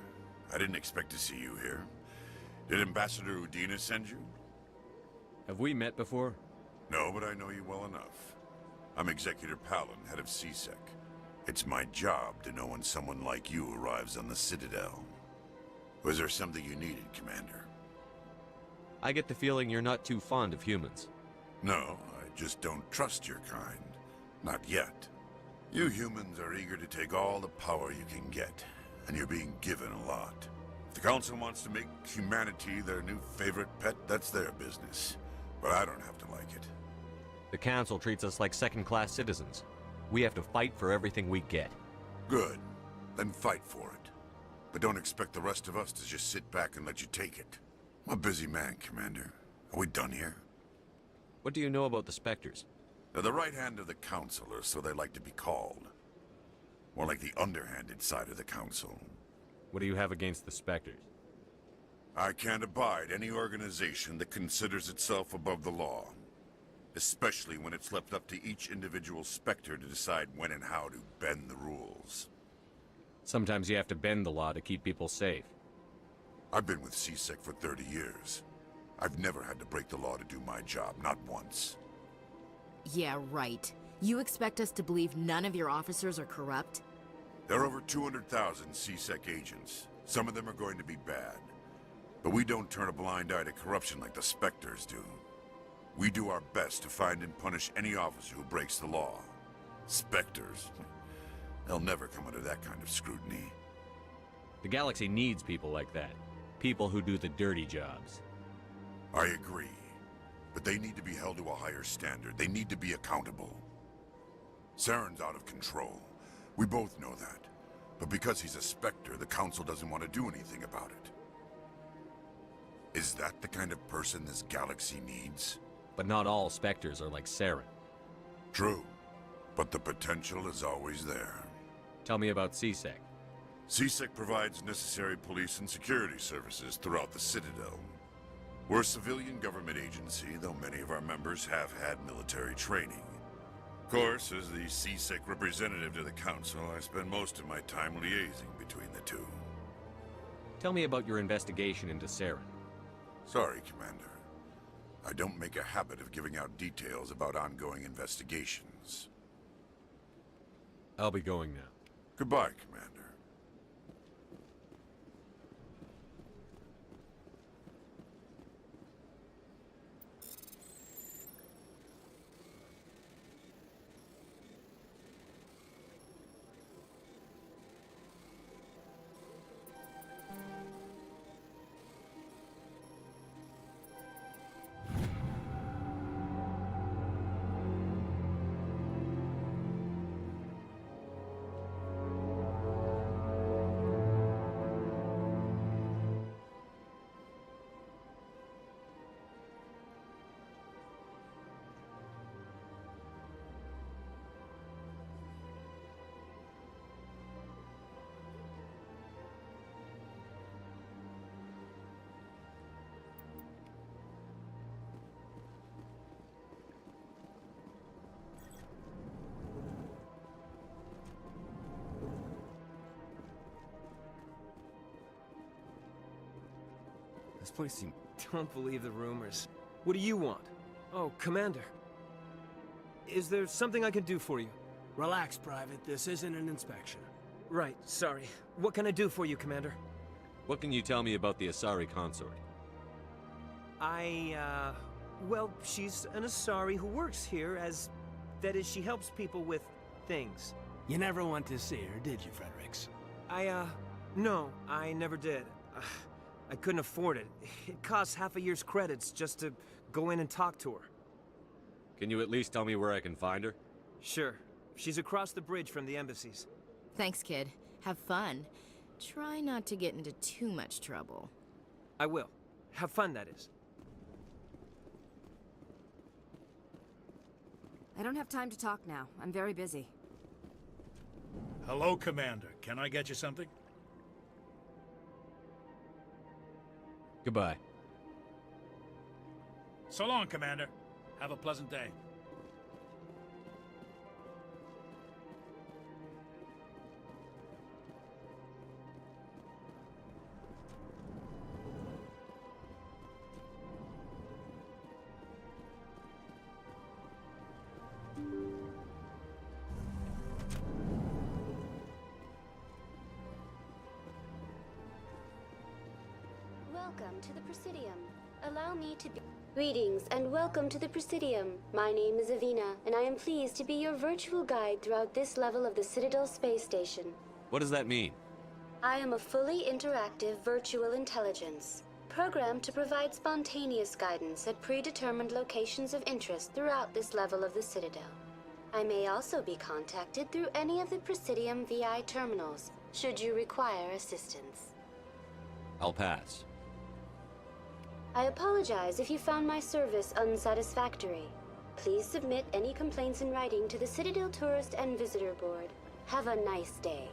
I didn't expect to see you here. Did Ambassador Udina send you? Have we met before? No, but I know you well enough. I'm Executor Palin, head of C-Sec. It's my job to know when someone like you arrives on the Citadel. Was there something you needed, Commander? I get the feeling you're not too fond of humans. No, I just don't trust your kind. Not yet. You humans are eager to take all the power you can get, and you're being given a lot. If the Council wants to make humanity their new favorite pet, that's their business. But I don't have to like it. The Council treats us like second-class citizens. We have to fight for everything we get. Good. Then fight for it. But don't expect the rest of us to just sit back and let you take it. I'm a busy man, Commander. Are we done here? What do you know about the Spectres? They're the right hand of the Council, or so they like to be called. More like the underhanded side of the Council. What do you have against the Spectres? I can't abide any organization that considers itself above the law. Especially when it's left up to each individual Spectre to decide when and how to bend the rules. Sometimes you have to bend the law to keep people safe. I've been with C-Sec for 30 years. I've never had to break the law to do my job, not once. Yeah, right. You expect us to believe none of your officers are corrupt? There are over 200,000 C-Sec agents. Some of them are going to be bad. But we don't turn a blind eye to corruption like the Spectres do. We do our best to find and punish any officer who breaks the law. Spectres. They'll never come under that kind of scrutiny. The galaxy needs people like that. People who do the dirty jobs. I agree. But they need to be held to a higher standard. They need to be accountable. Saren's out of control. We both know that. But because he's a Spectre, the Council doesn't want to do anything about it. Is that the kind of person this galaxy needs? But not all Spectres are like Saren. True. But the potential is always there. Tell me about C-Sec. C-Sec provides necessary police and security services throughout the Citadel. We're a civilian government agency, though many of our members have had military training. Of course, as the C-Sec representative to the Council, I spend most of my time liaising between the two. Tell me about your investigation into Saren. Sorry, Commander. I don't make a habit of giving out details about ongoing investigations. I'll be going now. Goodbye, Commander. This place seems... Don't believe the rumors. What do you want? Oh, Commander. Is there something I can do for you? Relax, Private. This isn't an inspection. Right, sorry. What can I do for you, Commander? What can you tell me about the Asari consort? Well, she's an Asari who works here as... That is, she helps people with things. You never went to see her, did you, Fredericks? No, I never did. I couldn't afford it. It costs half a year's credits just to go in and talk to her. Can you at least tell me where I can find her? Sure. She's across the bridge from the embassies. Thanks, kid. Have fun. Try not to get into too much trouble. I will. Have fun, that is. I don't have time to talk now. I'm very busy. Hello, Commander. Can I get you something? Goodbye. So long, Commander. Have a pleasant day. Welcome to the Presidium. Allow me to be... Greetings and welcome to the Presidium. My name is Avina, and I am pleased to be your virtual guide throughout this level of the Citadel space station. What does that mean? I am a fully interactive virtual intelligence, programmed to provide spontaneous guidance at predetermined locations of interest throughout this level of the Citadel. I may also be contacted through any of the Presidium VI terminals, should you require assistance. I'll pass. I apologize if you found my service unsatisfactory. Please submit any complaints in writing to the Citadel Tourist and Visitor Board. Have a nice day.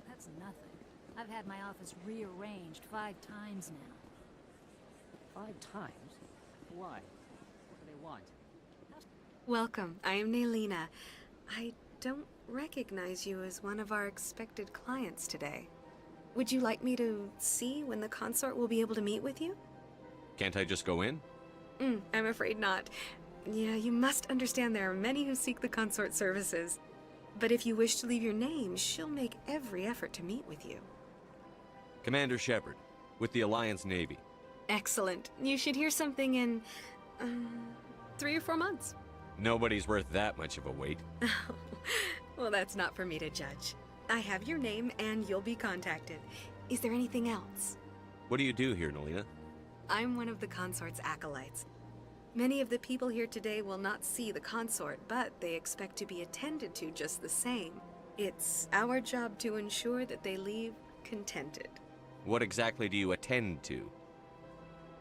That's nothing. I've had my office rearranged 5 times now. 5 times? Why? What do they want? Welcome. I am Naylina. I don't recognize you as one of our expected clients today. Would you like me to see when the consort will be able to meet with you? Can't I just go in? I'm afraid not. Yeah, you must understand there are many who seek the consort services. But if you wish to leave your name, she'll make every effort to meet with you. Commander Shepard, with the Alliance Navy. Excellent. You should hear something in 3 or 4 months. Nobody's worth that much of a wait. Well, that's not for me to judge. I have your name and you'll be contacted. Is there anything else? What do you do here, Naylina? I'm one of the consort's acolytes. Many of the people here today will not see the consort, but they expect to be attended to just the same. It's our job to ensure that they leave contented. What exactly do you attend to?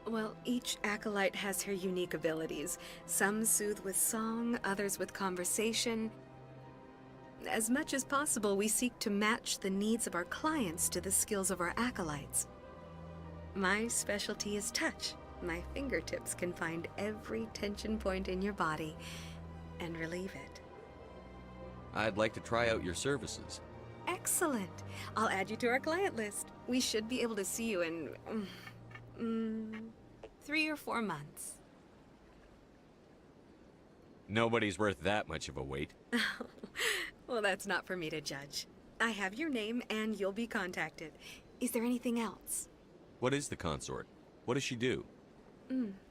Well, each acolyte has her unique abilities. Some soothe with song, others with conversation. As much as possible, we seek to match the needs of our clients to the skills of our acolytes. My specialty is touch. My fingertips can find every tension point in your body and relieve it. I'd like to try out your services. Excellent. I'll add you to our client list. We should be able to see you in 3 or 4 months. Nobody's worth that much of a wait. Well, that's not for me to judge. I have your name and you'll be contacted. Is there anything else? What is the consort? What does she do?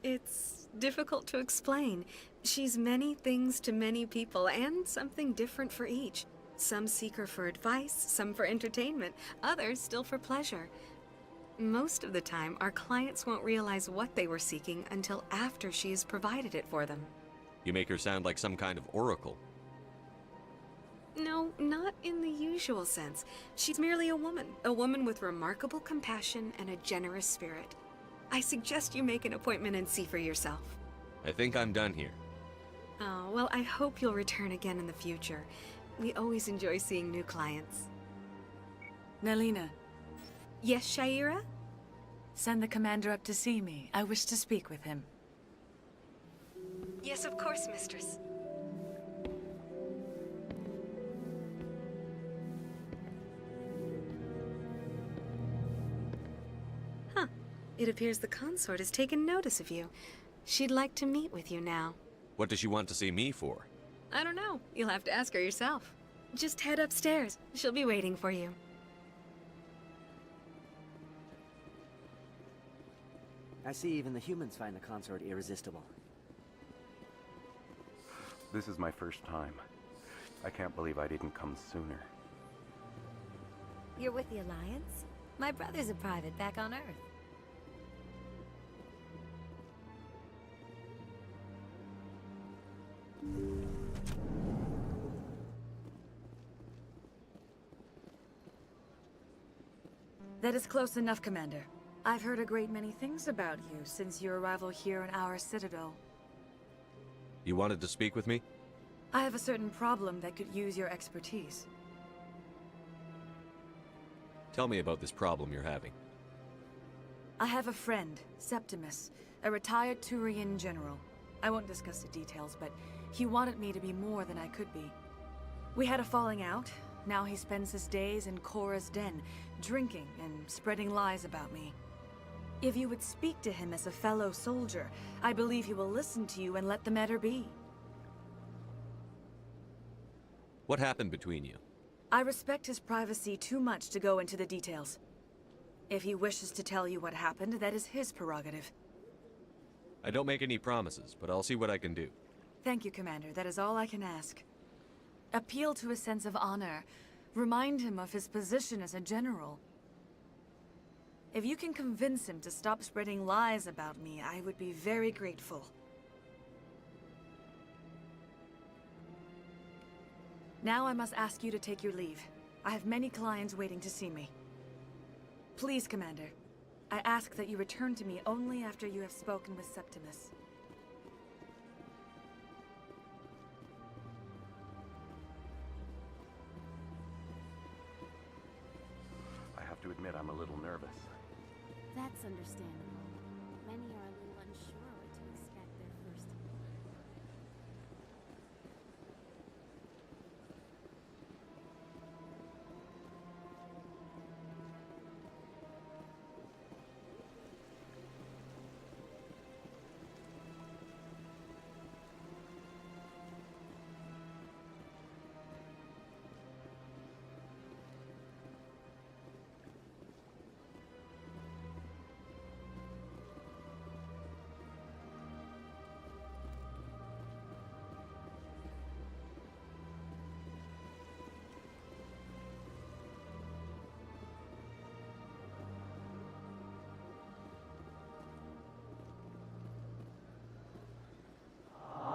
It's difficult to explain. She's many things to many people, and something different for each. Some seek her for advice, some for entertainment, others still for pleasure. Most of the time, our clients won't realize what they were seeking until after she has provided it for them. You make her sound like some kind of oracle. No, not in the usual sense. She's merely a woman with remarkable compassion and a generous spirit. I suggest you make an appointment and see for yourself. I think I'm done here. Oh, well, I hope you'll return again in the future. We always enjoy seeing new clients. Naylina. Yes, Shaira? Send the commander up to see me. I wish to speak with him. Yes, of course, mistress. It appears the consort has taken notice of you. She'd like to meet with you now. What does she want to see me for? I don't know. You'll have to ask her yourself. Just head upstairs. She'll be waiting for you. I see even the humans find the consort irresistible. This is my first time. I can't believe I didn't come sooner. You're with the Alliance? My brother's a private back on Earth. That is close enough, Commander. I've heard a great many things about you since your arrival here in our Citadel. You wanted to speak with me? I have a certain problem that could use your expertise. Tell me about this problem you're having. I have a friend, Septimus, a retired Turian general. I won't discuss the details, but he wanted me to be more than I could be. We had a falling out. Now he spends his days in Korra's den, drinking and spreading lies about me. If you would speak to him as a fellow soldier, I believe he will listen to you and let the matter be. What happened between you? I respect his privacy too much to go into the details. If he wishes to tell you what happened, that is his prerogative. I don't make any promises, but I'll see what I can do. Thank you, Commander. That is all I can ask. Appeal to his sense of honor. Remind him of his position as a general. If you can convince him to stop spreading lies about me, I would be very grateful. Now I must ask you to take your leave. I have many clients waiting to see me. Please, Commander, I ask that you return to me only after you have spoken with Septimus. I have to admit I'm a little nervous. That's understandable. Many are a little unsure what to expect their first.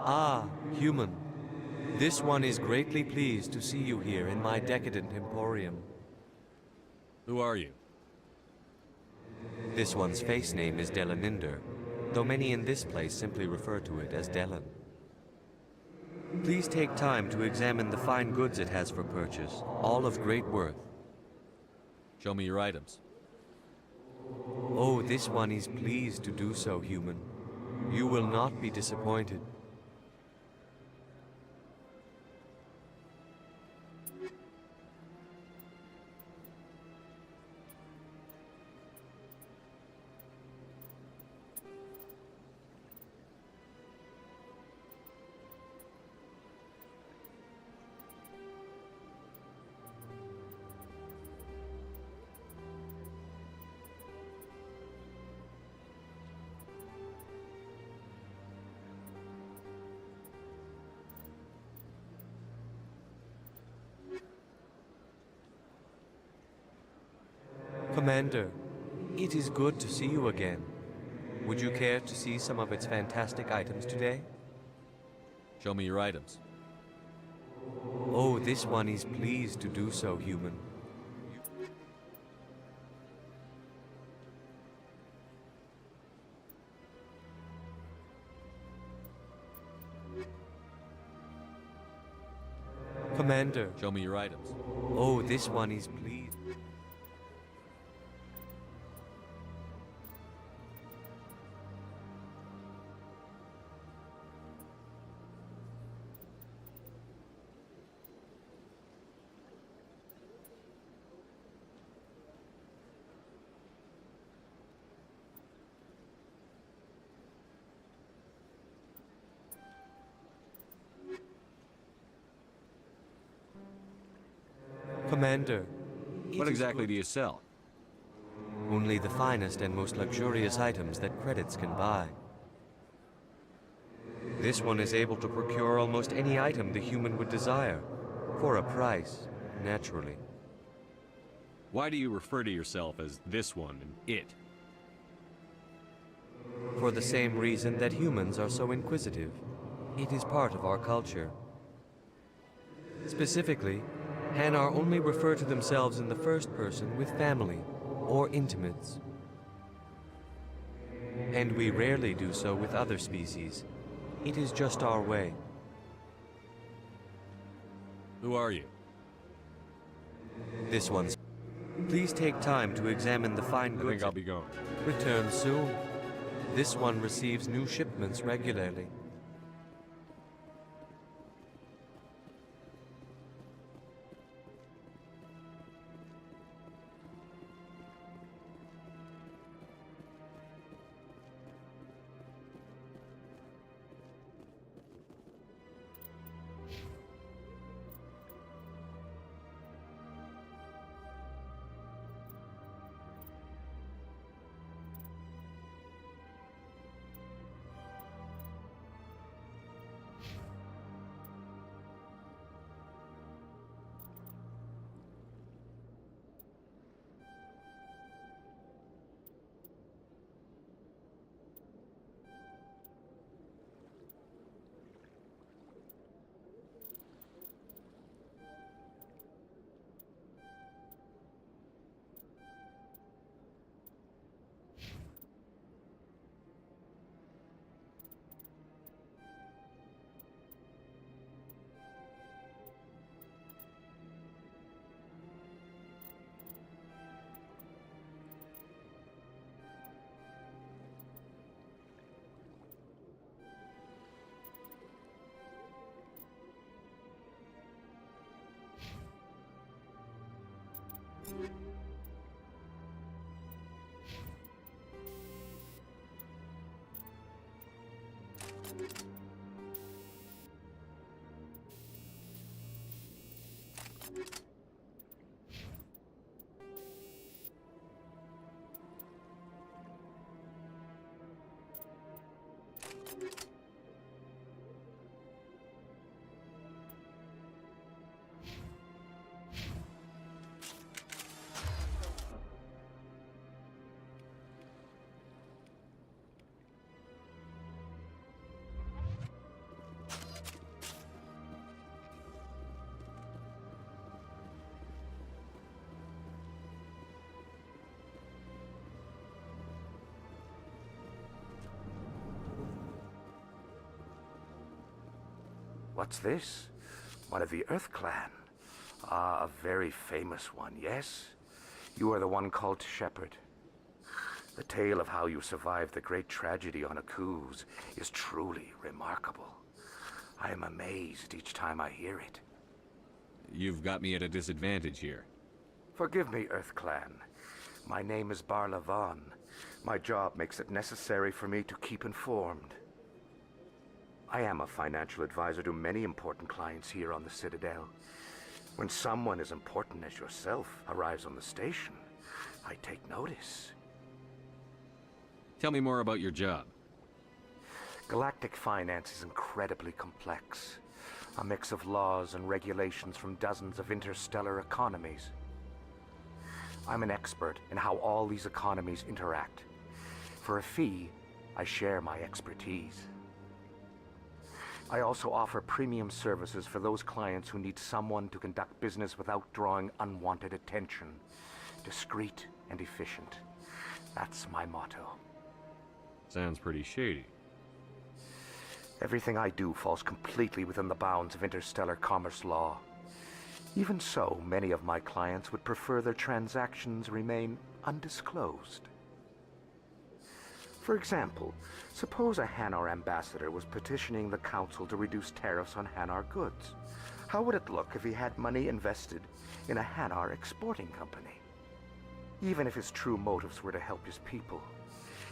Ah, human. This one is greatly pleased to see you here in my decadent emporium. Who are you? This one's face name is Delaninder, though many in this place simply refer to it as Delan. Please take time to examine the fine goods it has for purchase, all of great worth. Show me your items. Oh, this one is pleased to do so, human. You will not be disappointed. Commander, it is good to see you again. Would you care to see some of its fantastic items today? Show me your items. Oh, this one is pleased to do so, human. Commander. Show me your items. Oh, this one is pleased. Commander. What exactly do you sell? Only the finest and most luxurious items that credits can buy. This one is able to procure almost any item the human would desire, for a price, naturally. Why do you refer to yourself as this one and it? For the same reason that humans are so inquisitive. It is part of our culture. Specifically, Hanar only refer to themselves in the first person with family or intimates. And we rarely do so with other species. It is just our way. Who are you? This one's... Please take time to examine the fine goods. I think I'll be going. Return soon. This one receives new shipments regularly. What's this? One of the Earth Clan. Ah, a very famous one, yes? You are the one called Shepard. The tale of how you survived the great tragedy on Akuz is truly remarkable. I am amazed each time I hear it. You've got me at a disadvantage here. Forgive me, Earth Clan. My name is Barla Von. My job makes it necessary for me to keep informed. I am a financial advisor to many important clients here on the Citadel. When someone as important as yourself arrives on the station, I take notice. Tell me more about your job. Galactic finance is incredibly complex. A mix of laws and regulations from dozens of interstellar economies. I'm an expert in how all these economies interact. For a fee, I share my expertise. I also offer premium services for those clients who need someone to conduct business without drawing unwanted attention. Discreet and efficient. That's my motto. Sounds pretty shady. Everything I do falls completely within the bounds of interstellar commerce law. Even so, many of my clients would prefer their transactions remain undisclosed. For example, suppose a Hanar ambassador was petitioning the Council to reduce tariffs on Hanar goods. How would it look if he had money invested in a Hanar exporting company? Even if his true motives were to help his people,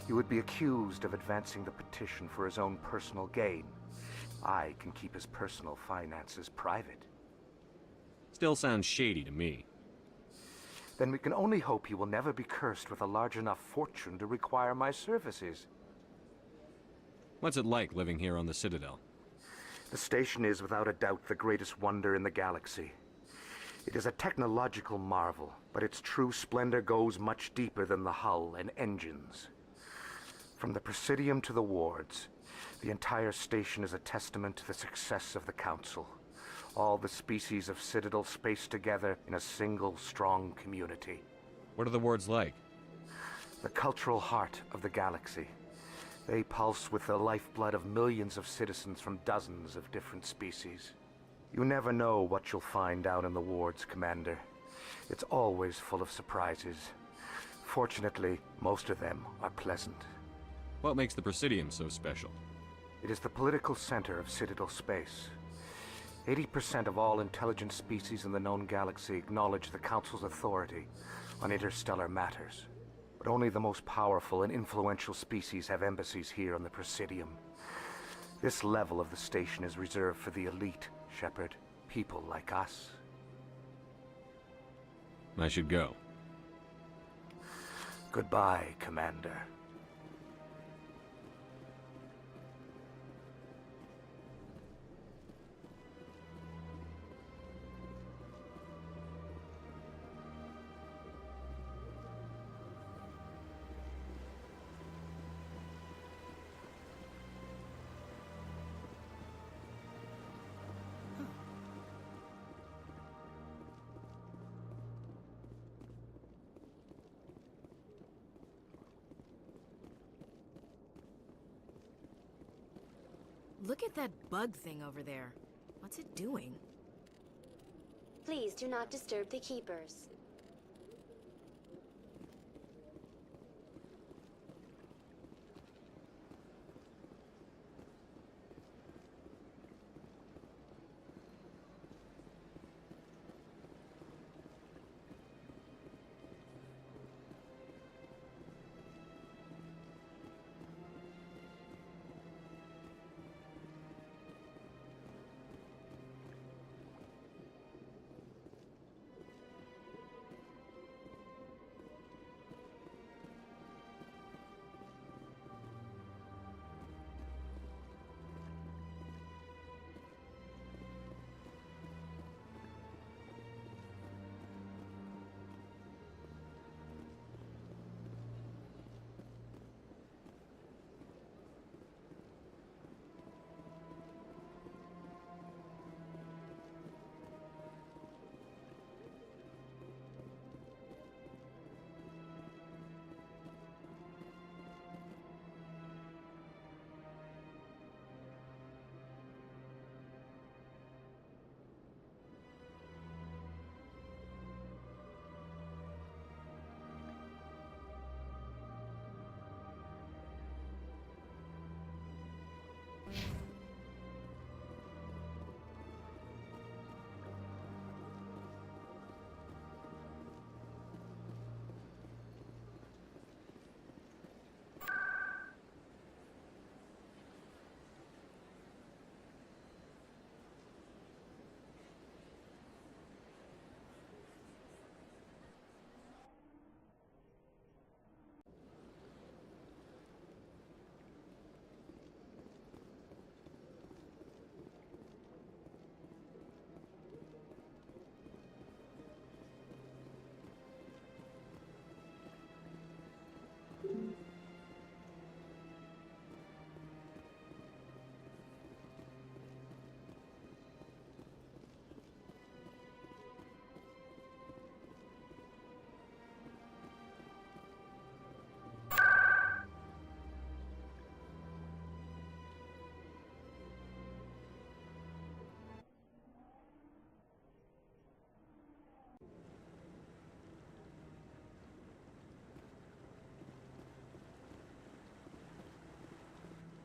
he would be accused of advancing the petition for his own personal gain. I can keep his personal finances private. Still sounds shady to me. Then we can only hope he will never be cursed with a large enough fortune to require my services. What's it like living here on the Citadel? The station is without a doubt the greatest wonder in the galaxy. It is a technological marvel, but its true splendor goes much deeper than the hull and engines. From the Presidium to the wards, the entire station is a testament to the success of the Council. All the species of Citadel spaced together in a single, strong community. What are the wards like? The cultural heart of the galaxy. They pulse with the lifeblood of millions of citizens from dozens of different species. You never know what you'll find out in the wards, Commander. It's always full of surprises. Fortunately, most of them are pleasant. What makes the Presidium so special? It is the political center of Citadel space. 80% of all intelligent species in the known galaxy acknowledge the Council's authority on interstellar matters. But only the most powerful and influential species have embassies here on the Presidium. This level of the station is reserved for the elite, Shepard. People like us. I should go. Goodbye, Commander. Look at that bug thing over there. What's it doing? Please do not disturb the keepers.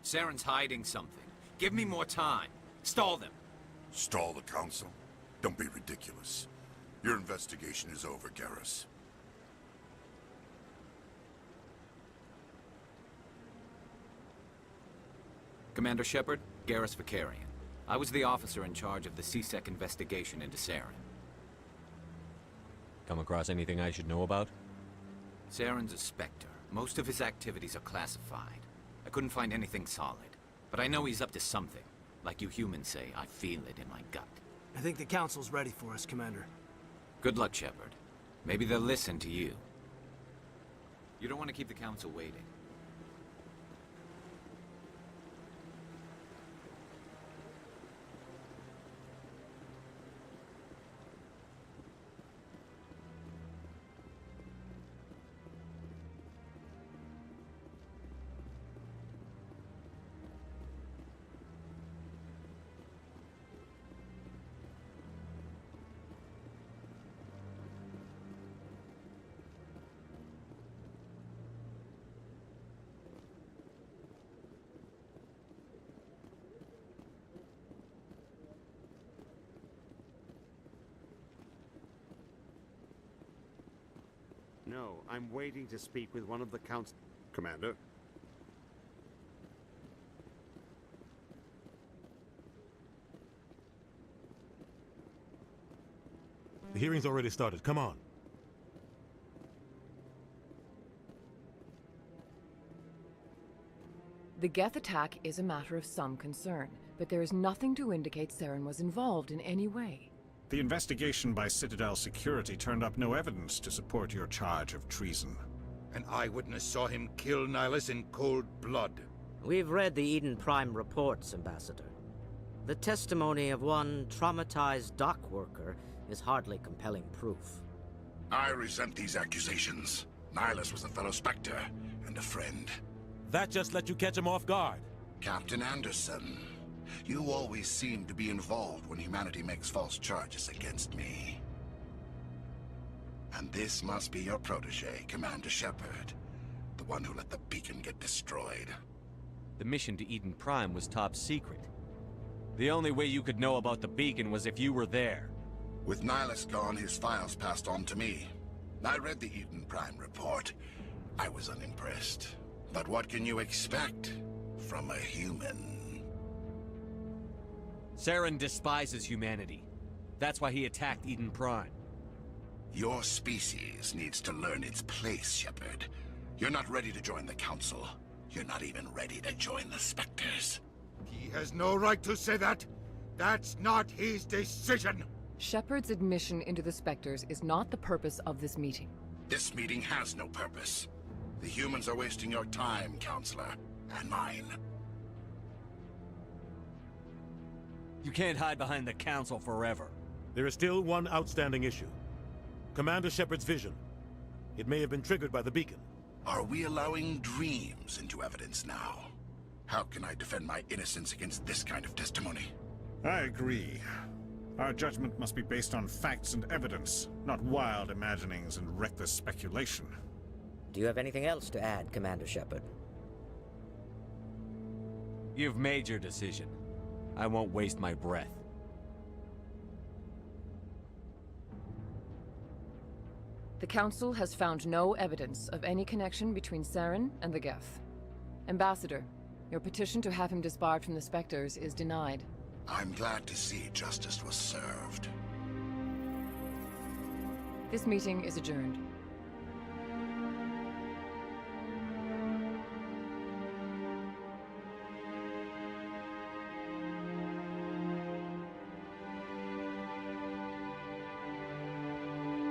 Saren's hiding something. Give me more time. Stall them. Stall the Council? Don't be ridiculous. Your investigation is over, Garrus. Commander Shepard, Garrus Vakarian. I was the officer in charge of the C-Sec investigation into Saren. Come across anything I should know about? Saren's a Spectre. Most of his activities are classified. I couldn't find anything solid. But I know he's up to something. Like you humans say, I feel it in my gut. I think the Council's ready for us, Commander. Good luck, Shepard. Maybe they'll listen to you. You don't want to keep the Council waiting. No, I'm waiting to speak with one of the Council... Commander? The hearing's already started. Come on. The Geth attack is a matter of some concern, but there is nothing to indicate Saren was involved in any way. The investigation by Citadel Security turned up no evidence to support your charge of treason. An eyewitness saw him kill Nihilus in cold blood. We've read the Eden Prime reports, Ambassador. The testimony of one traumatized dock worker is hardly compelling proof. I resent these accusations. Nihilus was a fellow Spectre and a friend. That just let you catch him off guard. Captain Anderson, you always seem to be involved when humanity makes false charges against me. And this must be your protege, Commander Shepard. The one who let the beacon get destroyed. The mission to Eden Prime was top secret. The only way you could know about the beacon was if you were there. With Nihilus gone, his files passed on to me. I read the Eden Prime report. I was unimpressed. But what can you expect from a human? Saren despises humanity. That's why he attacked Eden Prime. Your species needs to learn its place, Shepard. You're not ready to join the Council. You're not even ready to join the Spectres. He has no right to say that. That's not his decision. Shepard's admission into the Spectres is not the purpose of this meeting. This meeting has no purpose. The humans are wasting your time, Counselor, and mine. You can't hide behind the Council forever. There is still one outstanding issue. Commander Shepard's vision. It may have been triggered by the beacon. Are we allowing dreams into evidence now? How can I defend my innocence against this kind of testimony? I agree. Our judgment must be based on facts and evidence, not wild imaginings and reckless speculation. Do you have anything else to add, Commander Shepard? You've made your decision. I won't waste my breath. The Council has found no evidence of any connection between Saren and the Geth. Ambassador, your petition to have him disbarred from the Spectres is denied. I'm glad to see justice was served. This meeting is adjourned.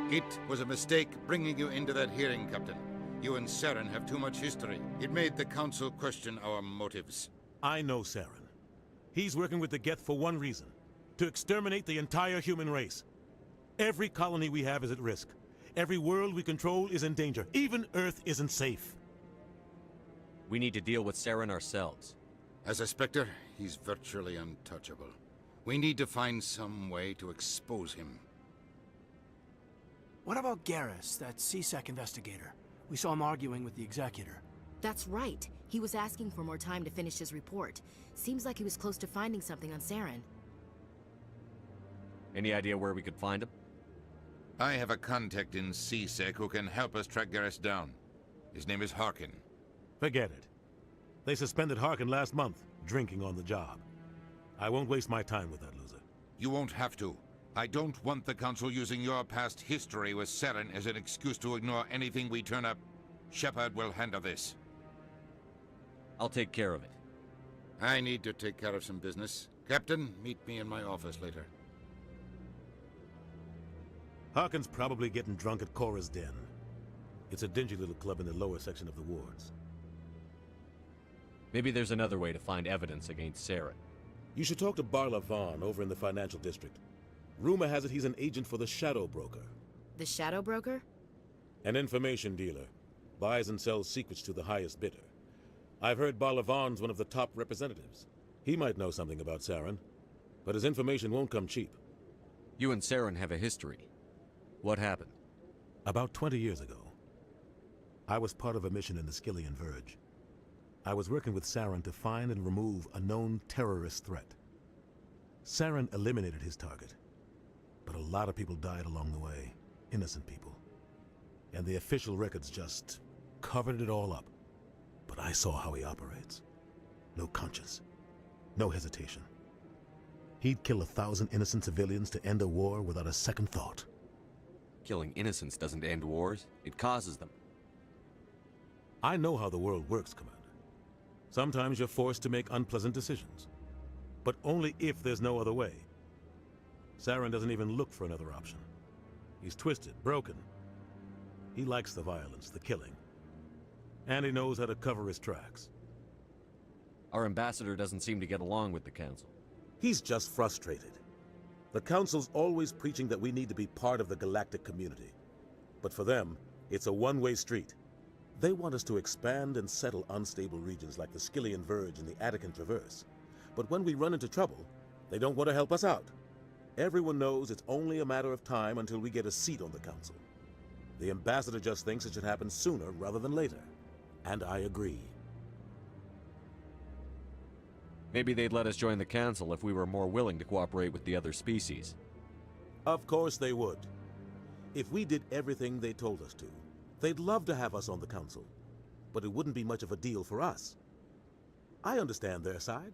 It was a mistake bringing you into that hearing, Captain. You and Saren have too much history. It made the Council question our motives. I know Saren. He's working with the Geth for one reason. To exterminate the entire human race. Every colony we have is at risk. Every world we control is in danger. Even Earth isn't safe. We need to deal with Saren ourselves. As a Spectre, he's virtually untouchable. We need to find some way to expose him. What about Garrus, that C-Sec investigator? We saw him arguing with the Executor. That's right. He was asking for more time to finish his report. Seems like he was close to finding something on Saren. Any idea where we could find him? I have a contact in C-Sec who can help us track Garrus down. His name is Harkin. Forget it. They suspended Harkin last month, drinking on the job. I won't waste my time with that loser. You won't have to. I don't want the Council using your past history with Saren as an excuse to ignore anything we turn up. Shepard will handle this. I'll take care of it. I need to take care of some business. Captain, meet me in my office later. Harkin's probably getting drunk at Cora's Den. It's a dingy little club in the lower section of the wards. Maybe there's another way to find evidence against Saren. You should talk to Barla Vaughn over in the financial district. Rumor has it he's an agent for the Shadow Broker. The Shadow Broker? An information dealer. Buys and sells secrets to the highest bidder. I've heard Barla Vaughn's one of the top representatives. He might know something about Saren, but his information won't come cheap. You and Saren have a history. What happened? About 20 years ago, I was part of a mission in the Skillian Verge. I was working with Saren to find and remove a known terrorist threat. Saren eliminated his target, but a lot of people died along the way, innocent people. And the official records just covered it all up. But I saw how he operates. No conscience, no hesitation. He'd kill 1,000 innocent civilians to end a war without a second thought. Killing innocents doesn't end wars, it causes them. I know how the world works, Commander. Sometimes you're forced to make unpleasant decisions, but only if there's no other way. Saren doesn't even look for another option. He's twisted, broken. He likes the violence, the killing. And he knows how to cover his tracks. Our ambassador doesn't seem to get along with the Council. He's just frustrated. The Council's always preaching that we need to be part of the galactic community. But for them, it's a one-way street. They want us to expand and settle unstable regions like the Skillian Verge and the Attican Traverse. But when we run into trouble, they don't want to help us out. Everyone knows it's only a matter of time until we get a seat on the Council. The ambassador just thinks it should happen sooner rather than later. And I agree. Maybe they'd let us join the Council if we were more willing to cooperate with the other species. Of course they would. If we did everything they told us to, they'd love to have us on the Council. But it wouldn't be much of a deal for us. I understand their side.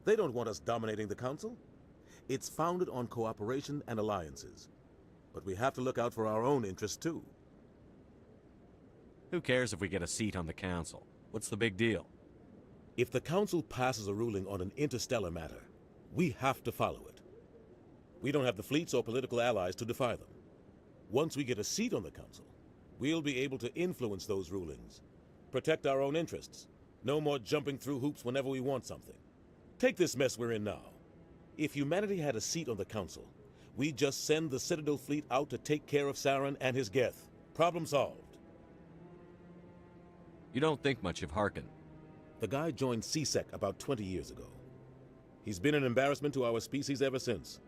They don't want us dominating the Council. It's founded on cooperation and alliances. But we have to look out for our own interests too. Who cares if we get a seat on the Council? What's the big deal? If the Council passes a ruling on an interstellar matter, we have to follow it. We don't have the fleets or political allies to defy them. Once we get a seat on the Council, we'll be able to influence those rulings, protect our own interests. No more jumping through hoops whenever we want something. Take this mess we're in now. If humanity had a seat on the Council, we'd just send the Citadel fleet out to take care of Saren and his Geth. Problem solved. You don't think much of Harkin. The guy joined CSEC about 20 years ago. He's been an embarrassment to our species ever since.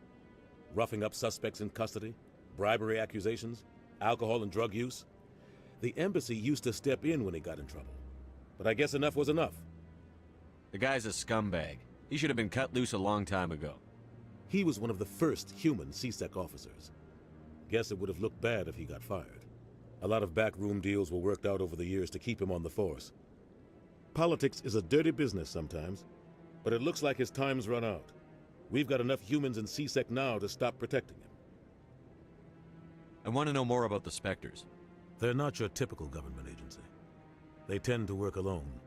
Roughing up suspects in custody, bribery accusations, alcohol and drug use. The embassy used to step in when he got in trouble. But I guess enough was enough. The guy's a scumbag. He should have been cut loose a long time ago. He was one of the first human CSEC officers. Guess it would have looked bad if he got fired. A lot of backroom deals were worked out over the years to keep him on the force. Politics is a dirty business sometimes, but it looks like his time's run out. We've got enough humans in CSEC now to stop protecting him. I want to know more about the Spectres. They're not your typical government agency. They tend to work alone,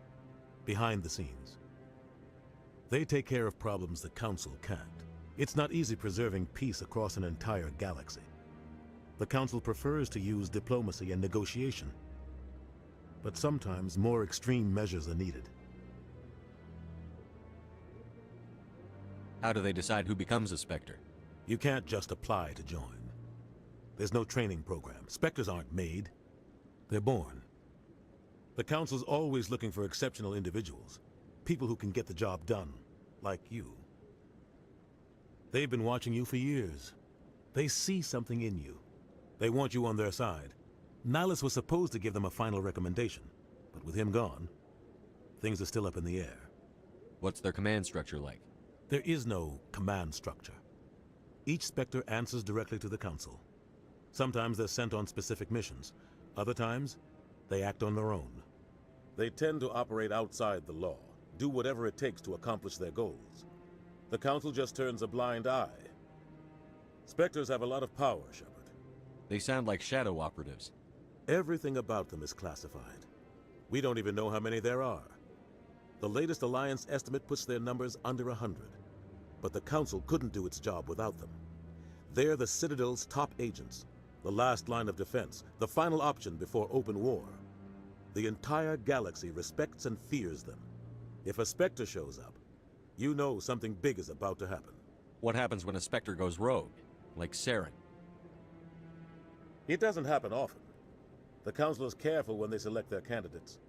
behind the scenes. They take care of problems the Council can't. It's not easy preserving peace across an entire galaxy. The Council prefers to use diplomacy and negotiation. But sometimes more extreme measures are needed. How do they decide who becomes a Spectre? You can't just apply to join. There's no training program. Spectres aren't made. They're born. The Council's always looking for exceptional individuals. People who can get the job done, like you. They've been watching you for years. They see something in you. They want you on their side. Nihilus was supposed to give them a final recommendation, but with him gone, things are still up in the air. What's their command structure like? There is no command structure. Each Spectre answers directly to the Council. Sometimes they're sent on specific missions. Other times, they act on their own. They tend to operate outside the law, do whatever it takes to accomplish their goals. The Council just turns a blind eye. Spectres have a lot of power, Shepard. They sound like shadow operatives. Everything about them is classified. We don't even know how many there are. The latest Alliance estimate puts their numbers under 100. But the Council couldn't do its job without them. They're the Citadel's top agents, The last line of defense, the final option before open war. The entire galaxy respects and fears them. If a Spectre shows up, you know something big is about to happen. What happens when a Spectre goes rogue? Like Saren? It doesn't happen often. The Council is careful when they select their candidates.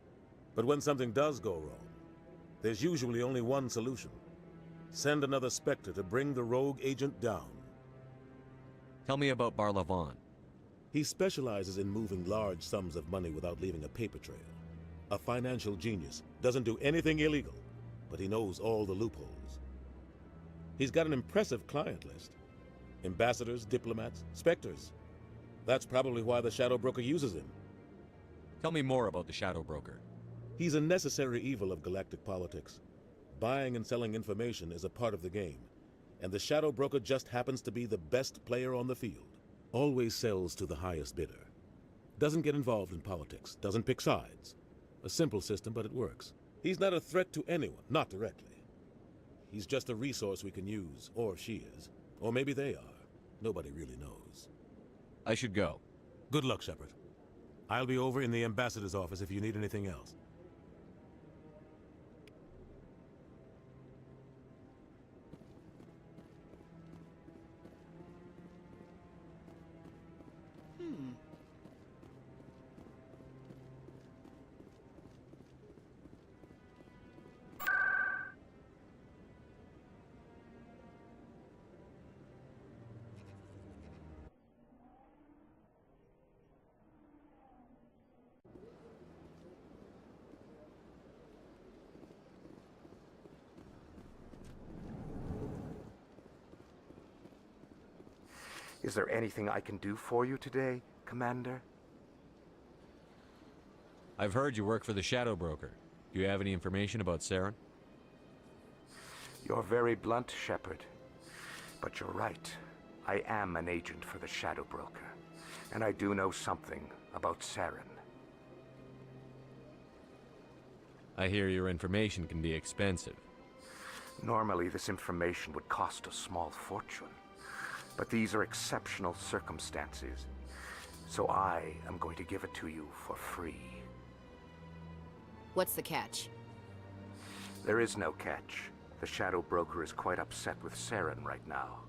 But when something does go wrong, there's usually only one solution. Send another Spectre to bring the rogue agent down. Tell me about Barlavan. He specializes in moving large sums of money without leaving a paper trail. A financial genius, doesn't do anything illegal, but he knows all the loopholes. He's got an impressive client list. Ambassadors, diplomats, Spectres. That's probably why the Shadow Broker uses him. Tell me more about the Shadow Broker. He's a necessary evil of galactic politics. Buying and selling information is a part of the game, and the Shadow Broker just happens to be the best player on the field. Always sells to the highest bidder. Doesn't get involved in politics, doesn't pick sides. A simple system, but it works. He's not a threat to anyone, not directly. He's just a resource we can use, or she is. Or maybe they are. Nobody really knows. I should go. Good luck, Shepard. I'll be over in the Ambassador's office if you need anything else. Is there anything I can do for you today, Commander? I've heard you work for the Shadow Broker. Do you have any information about Saren? You're very blunt, Shepard. But you're right. I am an agent for the Shadow Broker. And I do know something about Saren. I hear your information can be expensive. Normally, this information would cost a small fortune. But these are exceptional circumstances, so I am going to give it to you for free. What's the catch? There is no catch. The Shadow Broker is quite upset with Saren right now.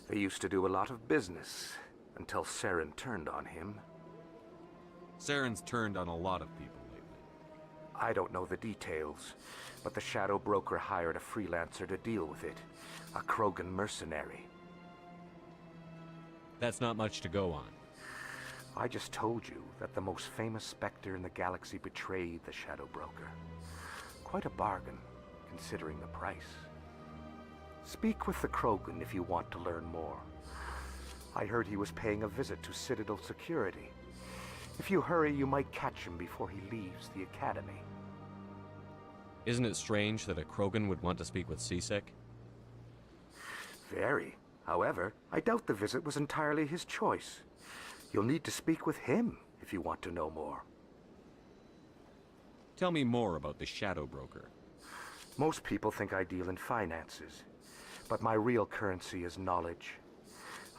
They used to do a lot of business, until Saren turned on him. Saren's turned on a lot of people lately. I don't know the details, but the Shadow Broker hired a freelancer to deal with it. A Krogan mercenary. That's not much to go on. I just told you that the most famous Spectre in the galaxy betrayed the Shadow Broker. Quite a bargain, considering the price. Speak with the Krogan if you want to learn more. I heard he was paying a visit to Citadel security. If you hurry, you might catch him before he leaves the Academy. Isn't it strange that a Krogan would want to speak with C-Sec? Very. However, I doubt the visit was entirely his choice. You'll need to speak with him if you want to know more. Tell me more about the Shadow Broker. Most people think I deal in finances, but my real currency is knowledge.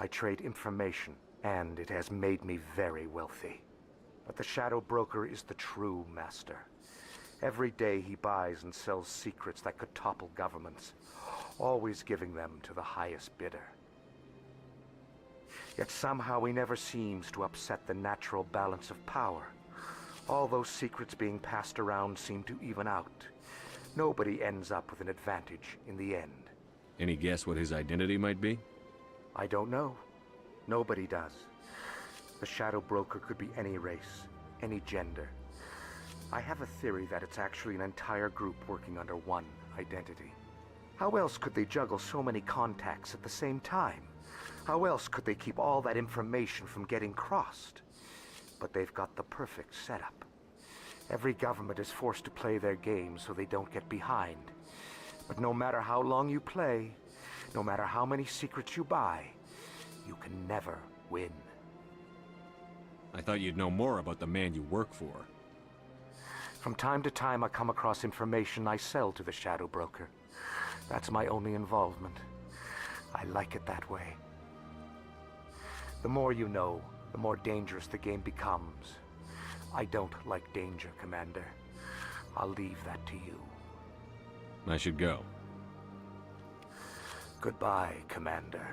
I trade information, and it has made me very wealthy. But the Shadow Broker is the true master. Every day he buys and sells secrets that could topple governments, always giving them to the highest bidder. Yet somehow he never seems to upset the natural balance of power. All those secrets being passed around seem to even out. Nobody ends up with an advantage in the end. Any guess what his identity might be? I don't know. Nobody does. The Shadow Broker could be any race, any gender. I have a theory that it's actually an entire group working under one identity. How else could they juggle so many contacts at the same time? How else could they keep all that information from getting crossed? But they've got the perfect setup. Every government is forced to play their game so they don't get behind. But no matter how long you play, no matter how many secrets you buy, you can never win. I thought you'd know more about the man you work for. From time to time, I come across information I sell to the Shadow Broker. That's my only involvement. I like it that way. The more you know, the more dangerous the game becomes. I don't like danger, Commander. I'll leave that to you. I should go. Goodbye, Commander.